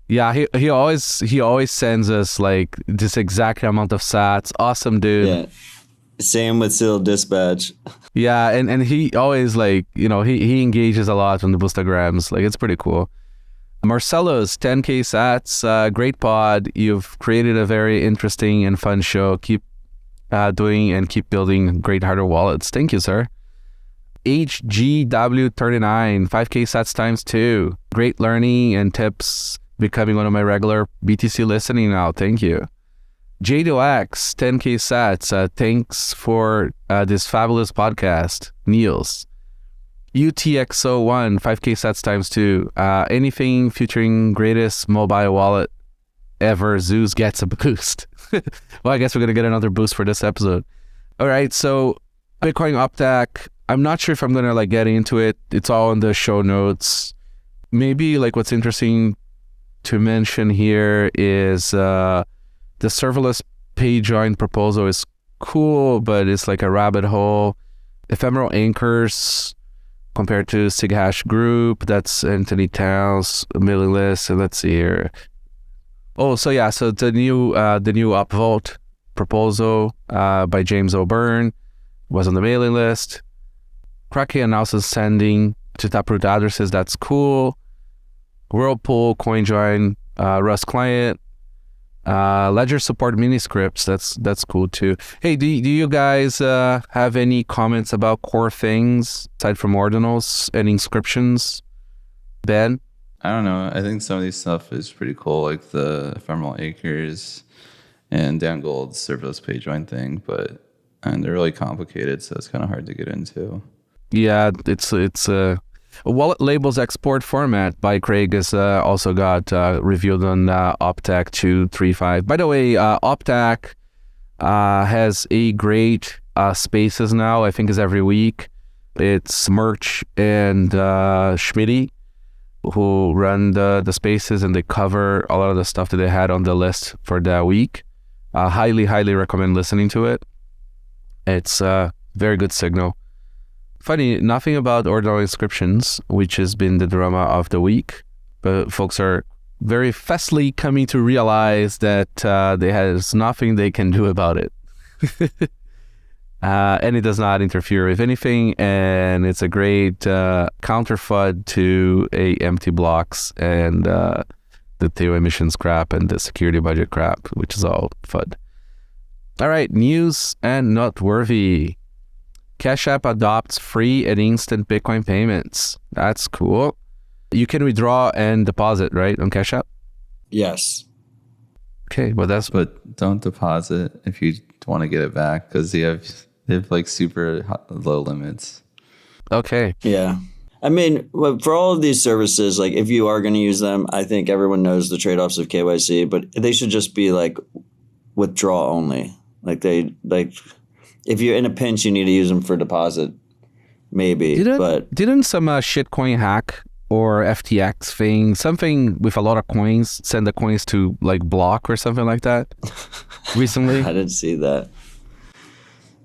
Yeah, he always sends us like this exact amount of sats. Awesome, dude. Yeah. Same with Seal Dispatch. Yeah, and he always like, he engages a lot on the Boostograms. Like, it's pretty cool. Marcelo's 10K sats, great pod. You've created a very interesting and fun show. Keep doing and keep building great hardware wallets. Thank you, sir. HGW39, 5K sats times 2. Great learning and tips. Becoming one of my regular BTC listening now. Thank you. Jade Ox, 10K sats. Thanks for this fabulous podcast. Niels. UTXO1, 5K sats times 2. Anything featuring greatest mobile wallet ever, Zeus gets a boost. Well, I guess we're going to get another boost for this episode. All right, so Bitcoin Optech. I'm not sure if I'm going to like get into it. It's all in the show notes. Maybe like what's interesting to mention here is the serverless pay join proposal is cool, but it's like a rabbit hole. Ephemeral anchors compared to SigHash group, that's Anthony Towns mailing list. And let's see here. Oh, so yeah, so the new upvote proposal by James O'Byrne was on the mailing list. Kraken announces sending to Taproot addresses. That's cool. Whirlpool, CoinJoin, Rust client, Ledger support mini scripts. That's cool too. Hey, do you guys have any comments about core things aside from ordinals and inscriptions? Ben? I don't know. I think some of these stuff is pretty cool, like the ephemeral acres and Dan Gold's serverless page join thing, and they're really complicated, so it's kind of hard to get into. Yeah, it's Wallet labels export format by Craig has also got reviewed on Optech 235. By the way, Optech has a great spaces now. I think is every week. It's Merch and Schmitty who run the spaces, and they cover a lot of the stuff that they had on the list for that week. Highly recommend listening to it. It's a very good signal. Funny, nothing about ordinal inscriptions, which has been the drama of the week, but folks are very fastly coming to realize that there's nothing they can do about it. And it does not interfere with anything, and it's a great counterfud to a empty blocks and the TO emissions crap and the security budget crap, which is all FUD. All right, news and noteworthy. Cash App adopts free and instant Bitcoin payments. That's cool. You can withdraw and deposit, right, on Cash App? Yes. Okay, well But don't deposit if you want to get it back, because they have like super low limits. Okay. Yeah. I mean, for all of these services, like if you are going to use them, I think everyone knows the trade-offs of KYC, but they should just be like withdraw only. If you're in a pinch, you need to use them for deposit, maybe. Didn't some shitcoin hack or FTX thing, something with a lot of coins, send the coins to like block or something like that recently? I didn't see that.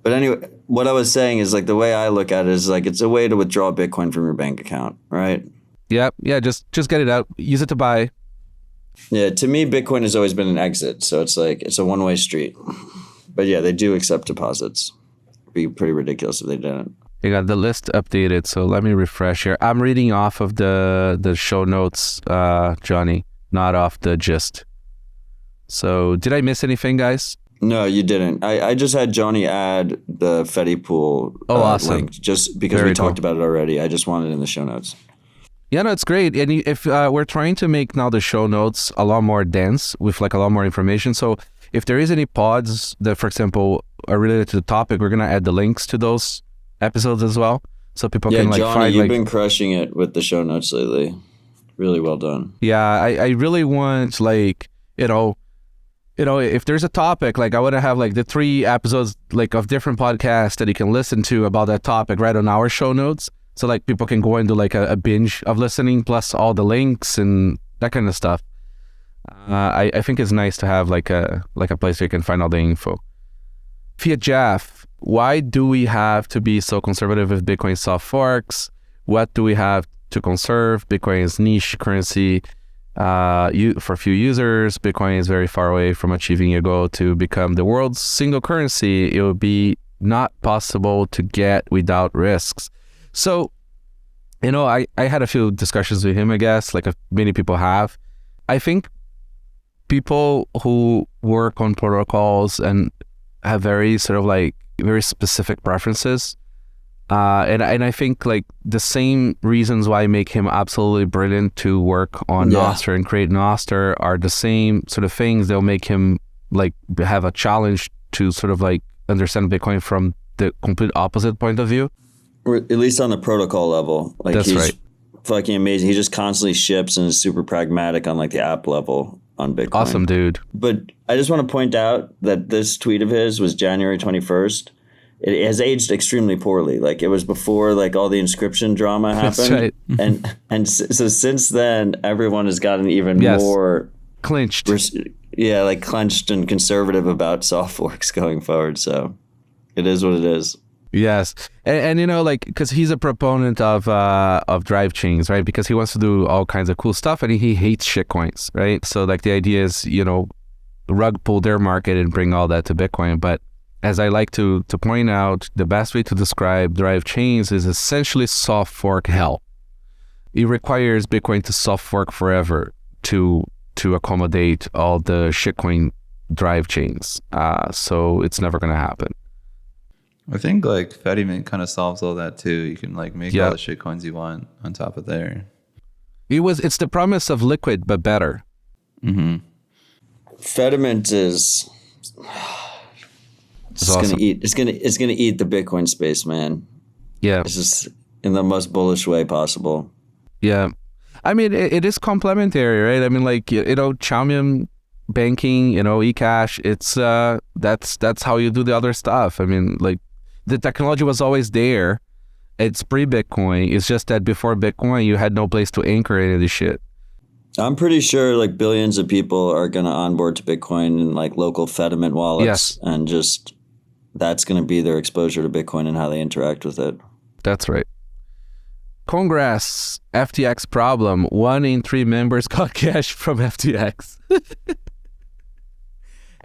But anyway, what I was saying is like the way I look at it is like it's a way to withdraw Bitcoin from your bank account, right? Yeah, just get it out. Use it to buy. Yeah, to me, Bitcoin has always been an exit. So it's like it's a one-way street. But yeah, they do accept deposits. It'd be pretty ridiculous if they didn't. You got the list updated, so let me refresh here. I'm reading off of the show notes, Johnny, not off the gist. So did I miss anything, guys? No, you didn't. I just had Johnny add the Fedipool awesome. link just because we talked about it already. I just wanted it in the show notes. Yeah, no, it's great. And if we're trying to make now the show notes a lot more dense with like a lot more information. So if there is any pods that, for example, are related to the topic, we're going to add the links to those episodes as well. So people can like Johnny, find you've been crushing it with the show notes lately. Really well done. Yeah, I really want like, if there's a topic, like I want to have like the 3 episodes like of different podcasts that you can listen to about that topic right on our show notes. So like people can go into like a binge of listening plus all the links and that kind of stuff. I think it's nice to have like a place where you can find all the info. Fiat Jeff, why do we have to be so conservative with Bitcoin soft forks? What do we have to conserve? Bitcoin is niche currency. For few users, Bitcoin is very far away from achieving a goal to become the world's single currency. It will be not possible to get without risks. So, I had a few discussions with him, I guess, like many people have. I think people who work on protocols and have very sort of like very specific preferences, and I think like the same reasons why make him absolutely brilliant to work on Nostr and create Nostr are the same sort of things that'll make him like have a challenge to sort of like understand Bitcoin from the complete opposite point of view. Or at least on the protocol level. Like That's he's right. Fucking amazing. He just constantly ships and is super pragmatic on like the app level on Bitcoin. Awesome, dude. But I just want to point out that this tweet of his was January 21st. It has aged extremely poorly. Like it was before like all the inscription drama happened. That's right. And so since then, everyone has gotten even more clinched. Like clenched and conservative about soft forks going forward. So it is what it is. Yes, and like because he's a proponent of drive chains, right? Because he wants to do all kinds of cool stuff, and he hates shitcoins, right? So like the idea is rug pull their market and bring all that to Bitcoin. But as I like to point out, the best way to describe drive chains is essentially soft fork hell. It requires Bitcoin to soft fork forever to accommodate all the shitcoin drive chains. So it's never going to happen. I think like Fedimint kind of solves all that too. You can like make all the shit coins you want on top of there. It's the promise of liquid but better. Mm-hmm. Fedimint is awesome. It's gonna eat the Bitcoin space, man. Yeah. It's just in the most bullish way possible. Yeah. I mean it is complementary, right? I mean like Chaumium banking, eCash, it's that's how you do the other stuff. I mean like the technology was always there. It's pre-Bitcoin. It's just that before Bitcoin, you had no place to anchor any of this shit. I'm pretty sure like billions of people are going to onboard to Bitcoin in like local Fedimint wallets. Yes. And just that's going to be their exposure to Bitcoin and how they interact with it. That's right. Congrats. FTX problem. 1 in 3 members got cash from FTX.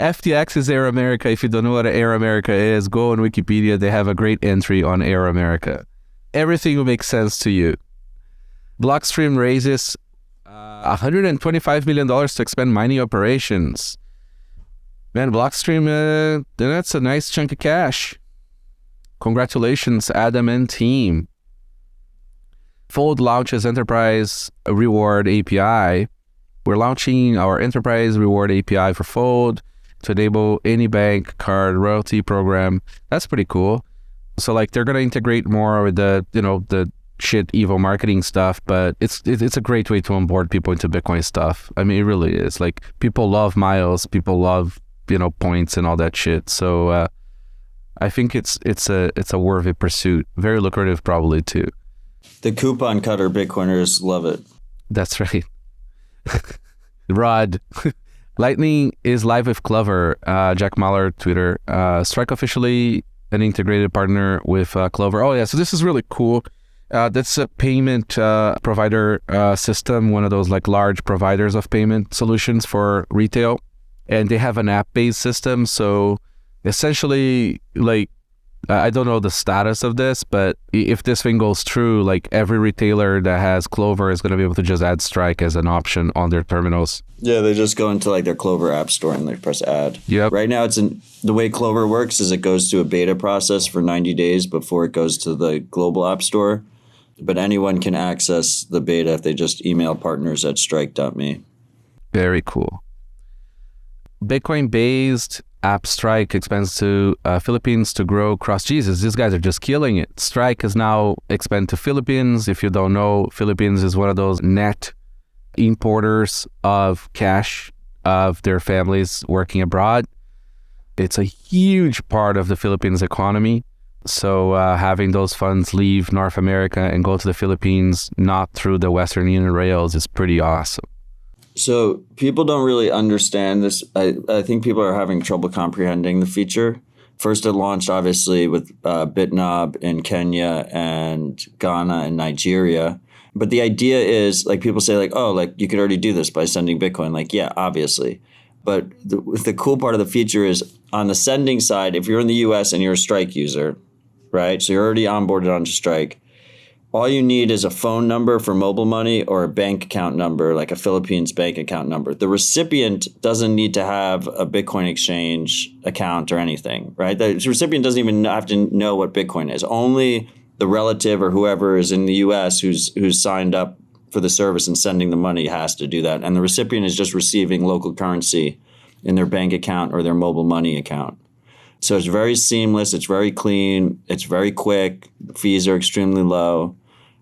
FTX is Air America. If you don't know what Air America is, go on Wikipedia. They have a great entry on Air America. Everything will make sense to you. Blockstream raises $125 million to expand mining operations. Man, Blockstream, that's a nice chunk of cash. Congratulations, Adam and team. Fold launches Enterprise Reward API. We're launching our Enterprise Reward API for Fold to enable any bank card royalty program. That's pretty cool. So like they're gonna integrate more with the the shit evil marketing stuff, but it's a great way to onboard people into Bitcoin stuff. I mean, it really is. Like people love miles, people love points and all that shit. So I think it's a worthy pursuit. Very lucrative probably too. The coupon cutter Bitcoiners love it. That's right. Rod. Lightning is live with Clover. Jack Mahler, Twitter. Strike officially an integrated partner with Clover. Oh yeah, so this is really cool. That's a payment provider system, one of those like large providers of payment solutions for retail. And they have an app-based system. So essentially, like, I don't know the status of this, but if this thing goes through, like every retailer that has Clover is going to be able to just add Strike as an option on their terminals. Yeah, they just go into like their Clover app store and they press add. Yep. Right now, the way Clover works is it goes through a beta process for 90 days before it goes to the global app store. But anyone can access the beta if they just email partners@strike.me. Very cool. Bitcoin-based app Strike expands to Philippines to grow across Jesus. These guys are just killing it. Strike has now expanded to Philippines. If you don't know, Philippines is one of those net importers of cash of their families working abroad. It's a huge part of the Philippines economy. So having those funds leave North America and go to the Philippines, not through the Western Union rails, is pretty awesome. So people don't really understand this. I think people are having trouble comprehending the feature. First, it launched obviously with Bitnob in Kenya and Ghana and Nigeria. But the idea is like people say like, oh, like you could already do this by sending Bitcoin. Like, yeah, obviously. But the cool part of the feature is on the sending side, if you're in the US and you're a Strike user, right? So you're already onboarded onto Strike. All you need is a phone number for mobile money or a bank account number, like a Philippines bank account number. The recipient doesn't need to have a Bitcoin exchange account or anything, right? The recipient doesn't even have to know what Bitcoin is. Only the relative or whoever is in the US who's signed up for the service and sending the money has to do that. And the recipient is just receiving local currency in their bank account or their mobile money account. So it's very seamless, it's very clean, it's very quick, the fees are extremely low,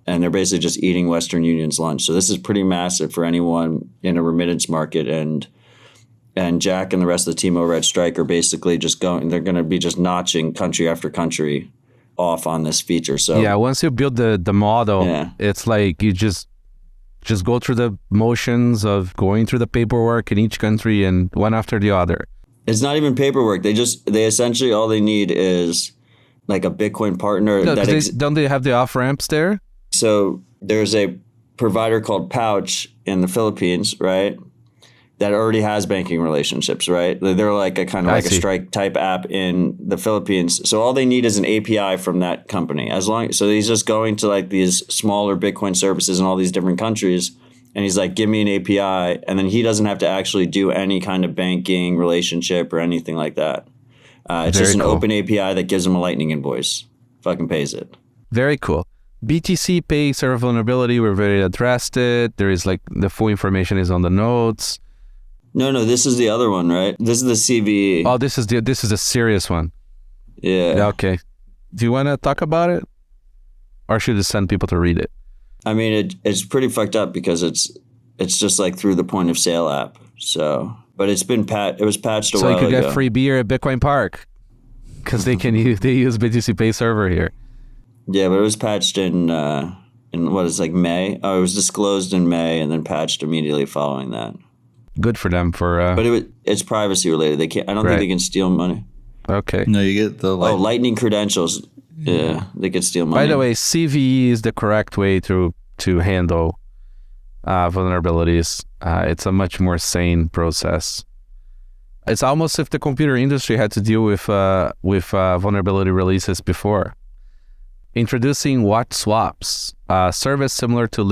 and they're basically just eating Western Union's lunch. So this is pretty massive for anyone in a remittance market. And Jack and the rest of the team over at Strike are basically just they're going to be just notching country after country off on this feature. So yeah, once you build the model, it's like you just go through the motions of going through the paperwork in each country and one after the other. It's not even paperwork. They essentially all they need is like a Bitcoin partner. No, don't they have the off ramps there? So there's a provider called Pouch in the Philippines, right? That already has banking relationships, right? They're like a kind of like a Strike type app in the Philippines. So all they need is an API from that company. So he's just going to like these smaller Bitcoin services in all these different countries. And he's like, give me an API. And then he doesn't have to actually do any kind of banking relationship or anything like that. It's just an open API that gives him a Lightning invoice. Fucking pays it. Very cool. BTC Pay Server vulnerability, we've already addressed it. There is like the full information is on the notes. No, this is the other one, right? This is the CVE. Oh, this is a serious one. Yeah. Okay. Do you want to talk about it? Or should I send people to read it? I mean, it's pretty fucked up because it's just like through the point of sale app. So, but it was patched a while ago. So you could get free beer at Bitcoin Park because they use BTC Pay Server here. Yeah, but it was patched in what is like May. Oh, it was disclosed in May and then patched immediately following that. Good for them but it's privacy related. They can't. I don't think they can steal money. Okay. No, you get the Lightning credentials. Yeah, they could steal money. By the way, CVE is the correct way to handle vulnerabilities. It's a much more sane process. It's almost if the computer industry had to deal with vulnerability releases before. Introducing watch swaps, a service similar to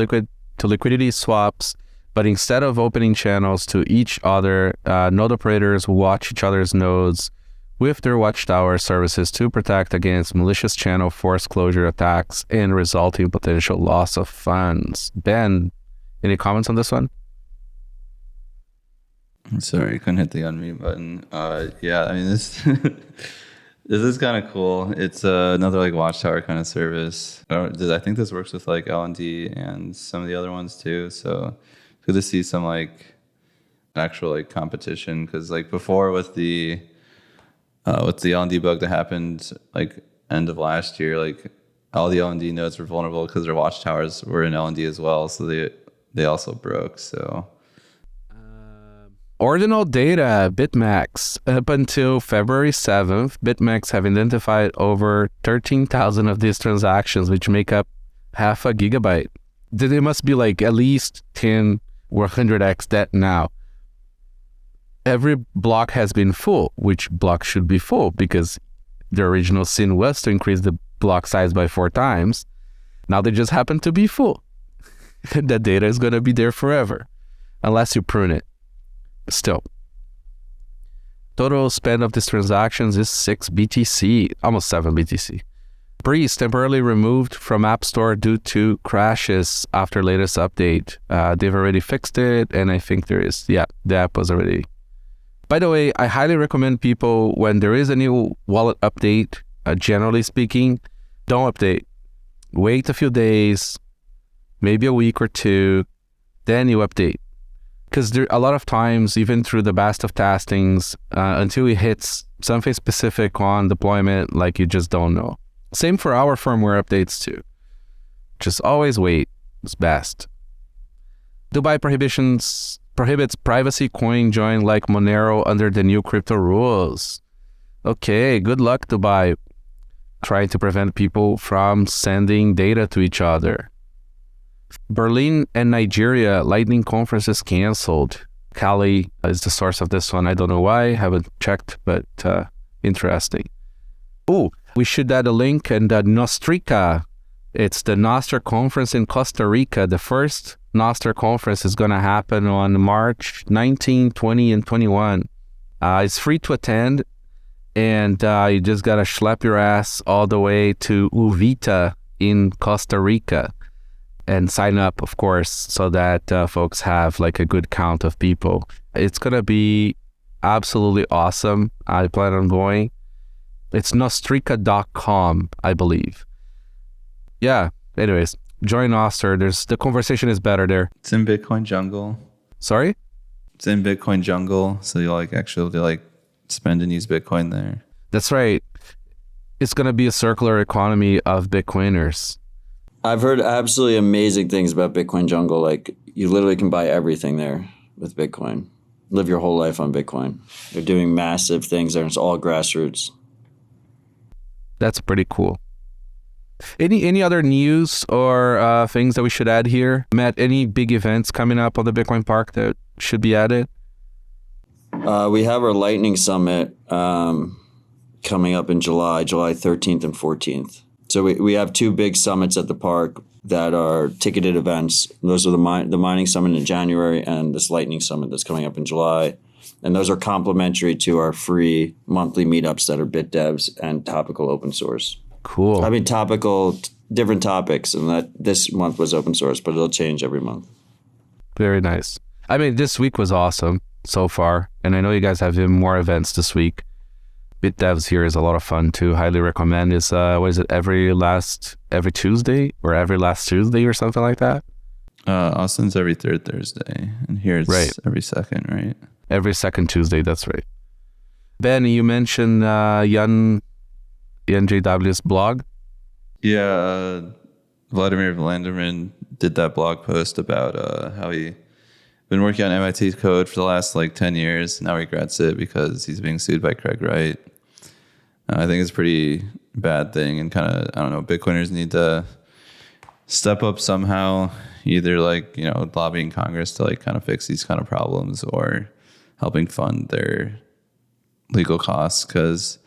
liquidity swaps, but instead of opening channels to each other, node operators watch each other's nodes with their watchtower services to protect against malicious channel force closure attacks and resulting potential loss of funds. Ben, any comments on this one? Sorry, couldn't hit the unmute button. Yeah, I mean this this is kind of cool. It's another like watchtower kind of service. I think this works with like L&D and some of the other ones too. So good to see some like actual like competition because like before with the L&D bug that happened like end of last year, like all the L&D nodes were vulnerable because their watchtowers were in L&D as well, so they also broke. So ordinal data, BitMEX. Up until February 7th, BitMEX have identified over 13,000 of these transactions, which make up half a gigabyte. There must be like at least 10 or 100x that now. Every block has been full, which block should be full because the original sin was to increase the block size by 4 times. Now they just happen to be full. That data is going to be there forever, unless you prune it. Still. Total spend of these transactions is 6 BTC, almost 7 BTC. Breez temporarily removed from App Store due to crashes after latest update. They've already fixed it, and I think the app was already... By the way, I highly recommend people, when there is a new wallet update, generally speaking, don't update. Wait a few days, maybe a week or 2, then you update. Because a lot of times, even through the best of testings, until it hits something specific on deployment, like you just don't know. Same for our firmware updates too. Just always wait. It's best. Dubai prohibits privacy coin join like Monero under the new crypto rules. Okay, good luck, Dubai. Trying to prevent people from sending data to each other. Berlin and Nigeria Lightning conferences canceled. Kali is the source of this one. I don't know why. Haven't checked, but interesting. Oh, we should add a link. And Nostrica, it's the Nostr conference in Costa Rica. The first Nostr conference is going to happen on March 19, 20, and 21. It's free to attend, and you just got to schlep your ass all the way to Uvita in Costa Rica and sign up, of course, so that folks have like a good count of people. It's going to be absolutely awesome. I plan on going. It's nostrica.com, I believe. Yeah, anyways, join Nostr. The conversation is better there. It's in Bitcoin jungle. Sorry? It's in Bitcoin jungle, so you like actually like spend and use Bitcoin there. That's right. It's going to be a circular economy of Bitcoiners. I've heard absolutely amazing things about Bitcoin jungle. Like, you literally can buy everything there with Bitcoin. Live your whole life on Bitcoin. They're doing massive things there. It's all grassroots. That's pretty cool. Any other news or things that we should add here? Matt, any big events coming up on the Bitcoin Park that should be added? We have our Lightning Summit coming up in July 13th and 14th. So we have two big summits at the park that are ticketed events. Those are the Mining Summit in January and this Lightning Summit that's coming up in July. And those are complementary to our free monthly meetups that are BitDevs and topical open source. Cool. I mean, topical, different topics, and that this month was open source, but it'll change every month. Very nice. I mean, this week was awesome so far, and I know you guys have even more events this week. BitDevs here is a lot of fun too. Highly recommend. It's what is it? Every Tuesday or every last Tuesday or something like that. Austin's every third Thursday, and here it's every second, right? Every second Tuesday. That's right. Ben, you mentioned Jan JW's blog. Yeah, Vladimir Vlanderman did that blog post about how he been working on MIT code for the last like 10 years. Now he regrets it because he's being sued by Craig Wright. I think it's a pretty bad thing, and kind of, I don't know, Bitcoiners need to step up somehow, either like, you know, lobbying Congress to like kind of fix these kind of problems or helping fund their legal costs. Because,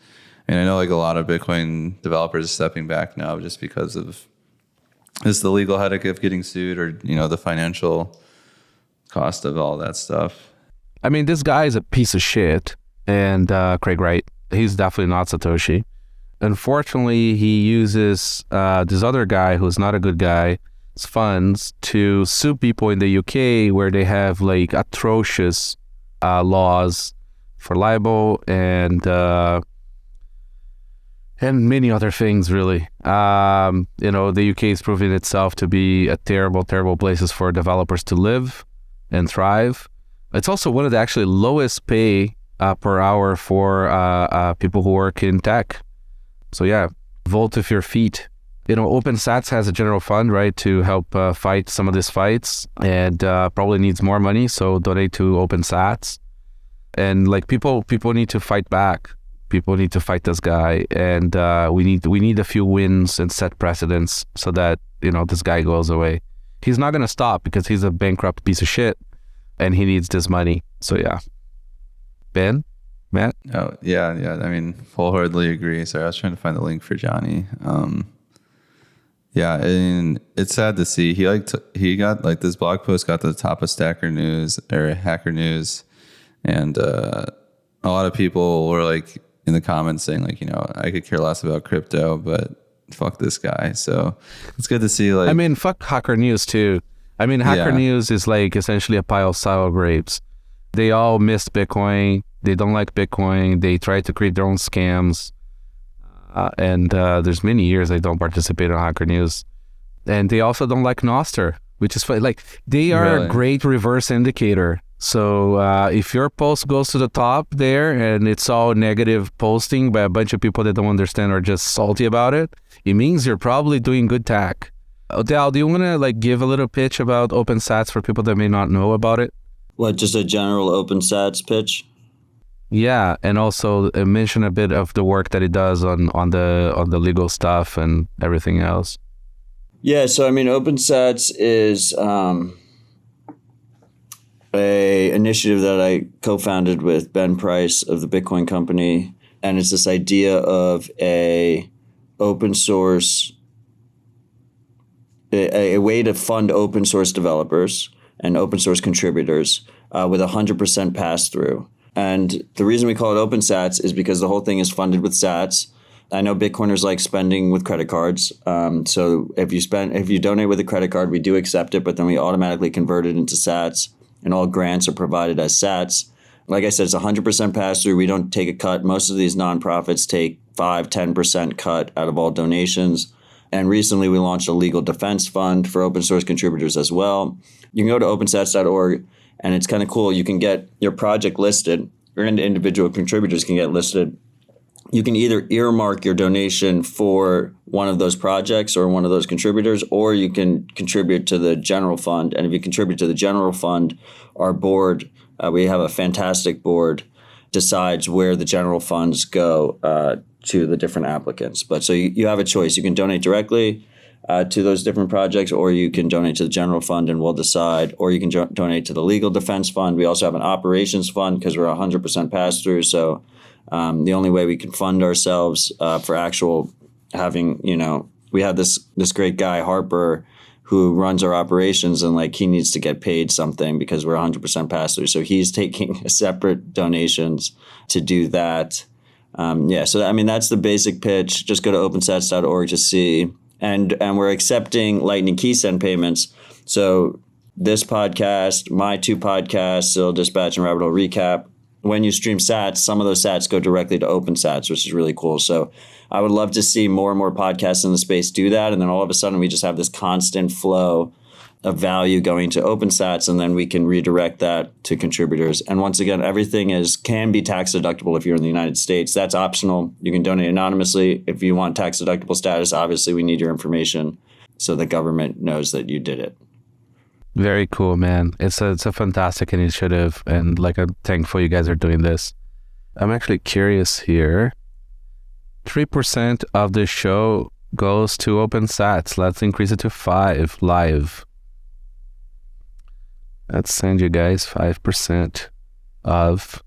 and I know like a lot of Bitcoin developers are stepping back now just because of just the legal headache of getting sued, or, you know, the financial cost of all that stuff. I mean, this guy is a piece of shit, and Craig Wright, he's definitely not Satoshi. Unfortunately, he uses this other guy who's not a good guy, his funds, to sue people in the UK where they have like atrocious laws for libel and many other things, really. You know, the UK is proving itself to be a terrible, terrible places for developers to live and thrive. It's also one of the actually lowest pay per hour for people who work in tech. So yeah, vote with your feet. You know, OpenSats has a general fund, right, to help fight some of these fights, and probably needs more money, so donate to OpenSats. And like people need to fight back. People need to fight this guy, and we need a few wins and set precedents so that, you know, this guy goes away. He's not gonna stop because he's a bankrupt piece of shit, and he needs this money. So yeah. Ben, Matt. Oh yeah. I mean, wholeheartedly agree. Sorry, I was trying to find the link for Johnny. Yeah, and it's sad to see he got like this blog post got to the top of Stacker News or Hacker News, and a lot of people were like in the comments saying like, you know, I could care less about crypto, but fuck this guy. So it's good to see, like, I mean, fuck Hacker News too. I mean, Hacker News is like essentially a pile of sour grapes. They all missed Bitcoin. They don't like Bitcoin. They try to create their own scams. And there's many years I don't participate on Hacker News. And they also don't like Nostr, which is funny. Like, they are a great reverse indicator. So if your post goes to the top there and it's all negative posting by a bunch of people that don't understand or just salty about it, it means you're probably doing good tech. Odell, do you want to like give a little pitch about OpenSats for people that may not know about it? What, just a general OpenSats pitch? Yeah, and also mention a bit of the work that it does on the legal stuff and everything else. Yeah, so I mean, OpenSats is a a initiative that I co-founded with Ben Price of the Bitcoin Company, and it's this idea of a open source, a way to fund open source developers and open source contributors with 100% pass through. And the reason we call it OpenSats is because the whole thing is funded with sats. I know Bitcoiners like spending with credit cards. So if you donate with a credit card, we do accept it, but then we automatically convert it into sats, and all grants are provided as sats. Like I said, it's 100% pass through. We don't take a cut. Most of these nonprofits take 5-10% cut out of all donations. And recently we launched a legal defense fund for open source contributors as well. You can go to opensats.org, and it's kind of cool. You can get your project listed, or individual contributors can get listed. You can either earmark your donation for one of those projects or one of those contributors, or you can contribute to the general fund. And if you contribute to the general fund, our board, we have a fantastic board, decides where the general funds go to the different applicants. But so you have a choice. You can donate directly to those different projects, or you can donate to the general fund and we'll decide, or you can donate to the legal defense fund. We also have an operations fund because we're 100% pass through. So the only way we can fund ourselves for actual having, we have this great guy, Harper, who runs our operations, and like he needs to get paid something because we're 100% pass through. So he's taking separate donations to do that. So I mean, that's the basic pitch. Just go to opensats.org to see. And we're accepting Lightning key send payments. So this podcast, my 2 podcasts, Still Dispatch and Rabbit Hole Recap, when you stream sats, some of those sats go directly to OpenSats, which is really cool. So I would love to see more and more podcasts in the space do that. And then all of a sudden we just have this constant flow of value going to OpenSats, and then we can redirect that to contributors. And once again, everything can be tax deductible if you're in the United States. That's optional. You can donate anonymously. If you want tax deductible status, obviously we need your information so the government knows that you did it. Very cool, man. It's a fantastic initiative, and like I'm thankful you guys are doing this. I'm actually curious here. 3% of the show goes to OpenSats. Let's increase it to 5 live. Let's send you guys 5% of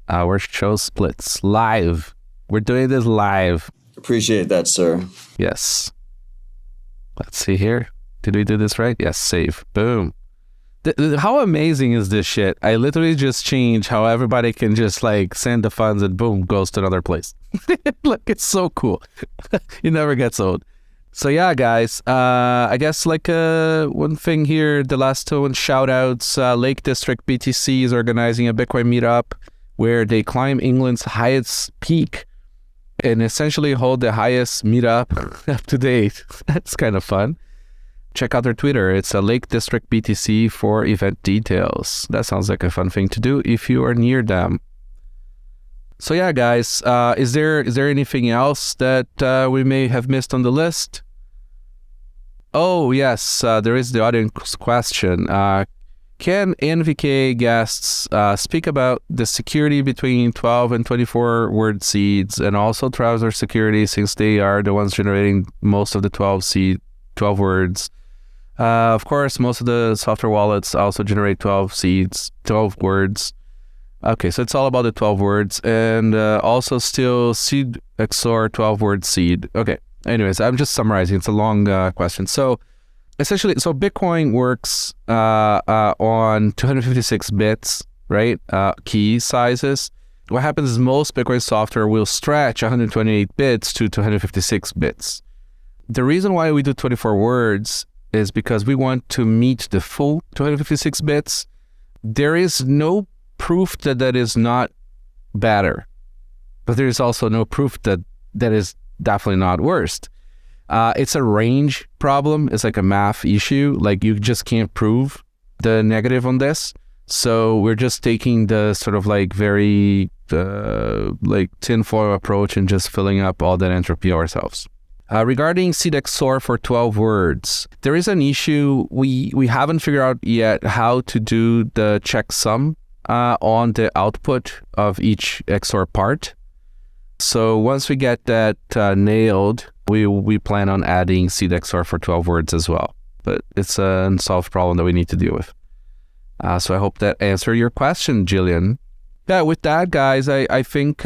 our show splits live. We're doing this live. Appreciate that, sir. Yes. Let's see here. Did we do this right? Yes, save. Boom. How amazing is this shit? I literally just changed how everybody can just like send the funds and boom, goes to another place. Look, it's so cool. It never gets old. So yeah, guys, I guess like one thing here, the last one, shout outs, Lake District BTC is organizing a Bitcoin meetup where they climb England's highest peak and essentially hold the highest meetup up to date. That's kind of fun. Check out their Twitter. It's a Lake District BTC for event details. That sounds like a fun thing to do if you are near them. So yeah, guys, is there anything else that we may have missed on the list? Oh, yes, there is the audience question. Can NVK guests speak about the security between 12 and 24 word seeds, and also Trouser security, since they are the ones generating most of the 12 words? Of course, most of the software wallets also generate 12 words. Okay, so it's all about the 12 words, and also still seed XOR 12-word seed. Okay, anyways, I'm just summarizing. It's a long question. So essentially, Bitcoin works on 256 bits, right? Key sizes. What happens is most Bitcoin software will stretch 128 bits to 256 bits. The reason why we do 24 words is because we want to meet the full 256 bits. There is no proof that that is not better, but there is also no proof that that is definitely not worst. It's a range problem. It's like a math issue. Like you just can't prove the negative on this. So we're just taking the sort of like very like tinfoil approach and just filling up all that entropy ourselves. Regarding seed XOR for 12 words, there is an issue. We haven't figured out yet how to do the checksum on the output of each XOR part. So once we get that nailed, we plan on adding seed XOR for 12 words as well. But it's an unsolved problem that we need to deal with. So I hope that answered your question, Jillian. Yeah, with that, guys, I think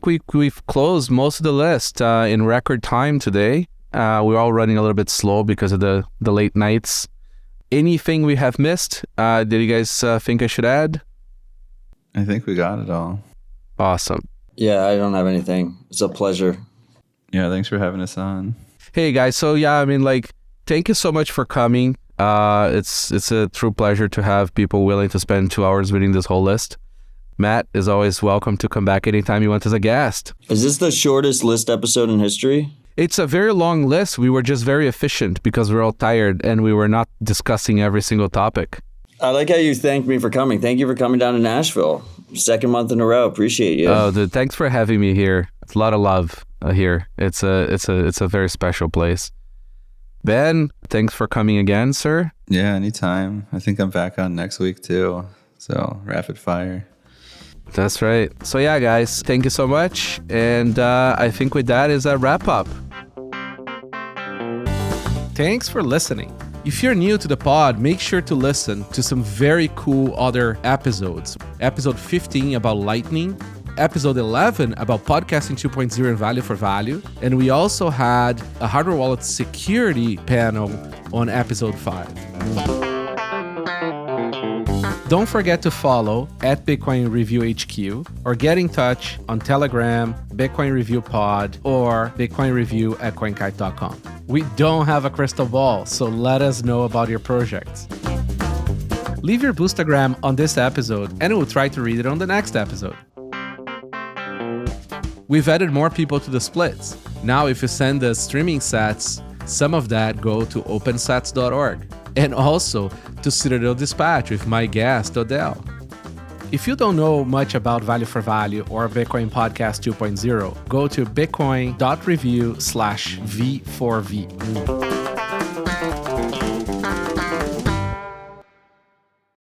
we've closed most of the list in record time today. We're all running a little bit slow because of the late nights. Anything we have missed? Did you guys think I should add? I think we got it all. Awesome. Yeah, I don't have anything. It's a pleasure. Yeah, thanks for having us on. Hey guys, so yeah, I mean, like, thank you so much for coming. It's a true pleasure to have people willing to spend 2 hours reading this whole list. Matt is always welcome to come back anytime you want as a guest. Is this the shortest list episode in history? It's a very long list. We were just very efficient because we're all tired and we were not discussing every single topic. I like how you thanked me for coming. Thank you for coming down to Nashville. Second month in a row. Appreciate you. Oh, dude, thanks for having me here. It's a lot of love here. It's a very special place. Ben, thanks for coming again, sir. Yeah, anytime. I think I'm back on next week too. So rapid fire. That's right. So yeah, guys, thank you so much. And I think with that is a wrap up. Thanks for listening. If you're new to the pod, make sure to listen to some very cool other episodes. Episode 15 about Lightning, episode 11 about podcasting 2.0 and value for value. And we also had a hardware wallet security panel on episode 5. Don't forget to follow at Bitcoin Review HQ or get in touch on Telegram, Bitcoin Review Pod, or bitcoinreview@coinkite.com. We don't have a crystal ball, so let us know about your projects. Leave your Boostagram on this episode and we'll try to read it on the next episode. We've added more people to the splits. Now if you send us streaming sats, some of that go to opensats.org. And also to Citadel Dispatch with my guest, Odell. If you don't know much about Value for Value or Bitcoin Podcast 2.0, go to bitcoin.review/V4V.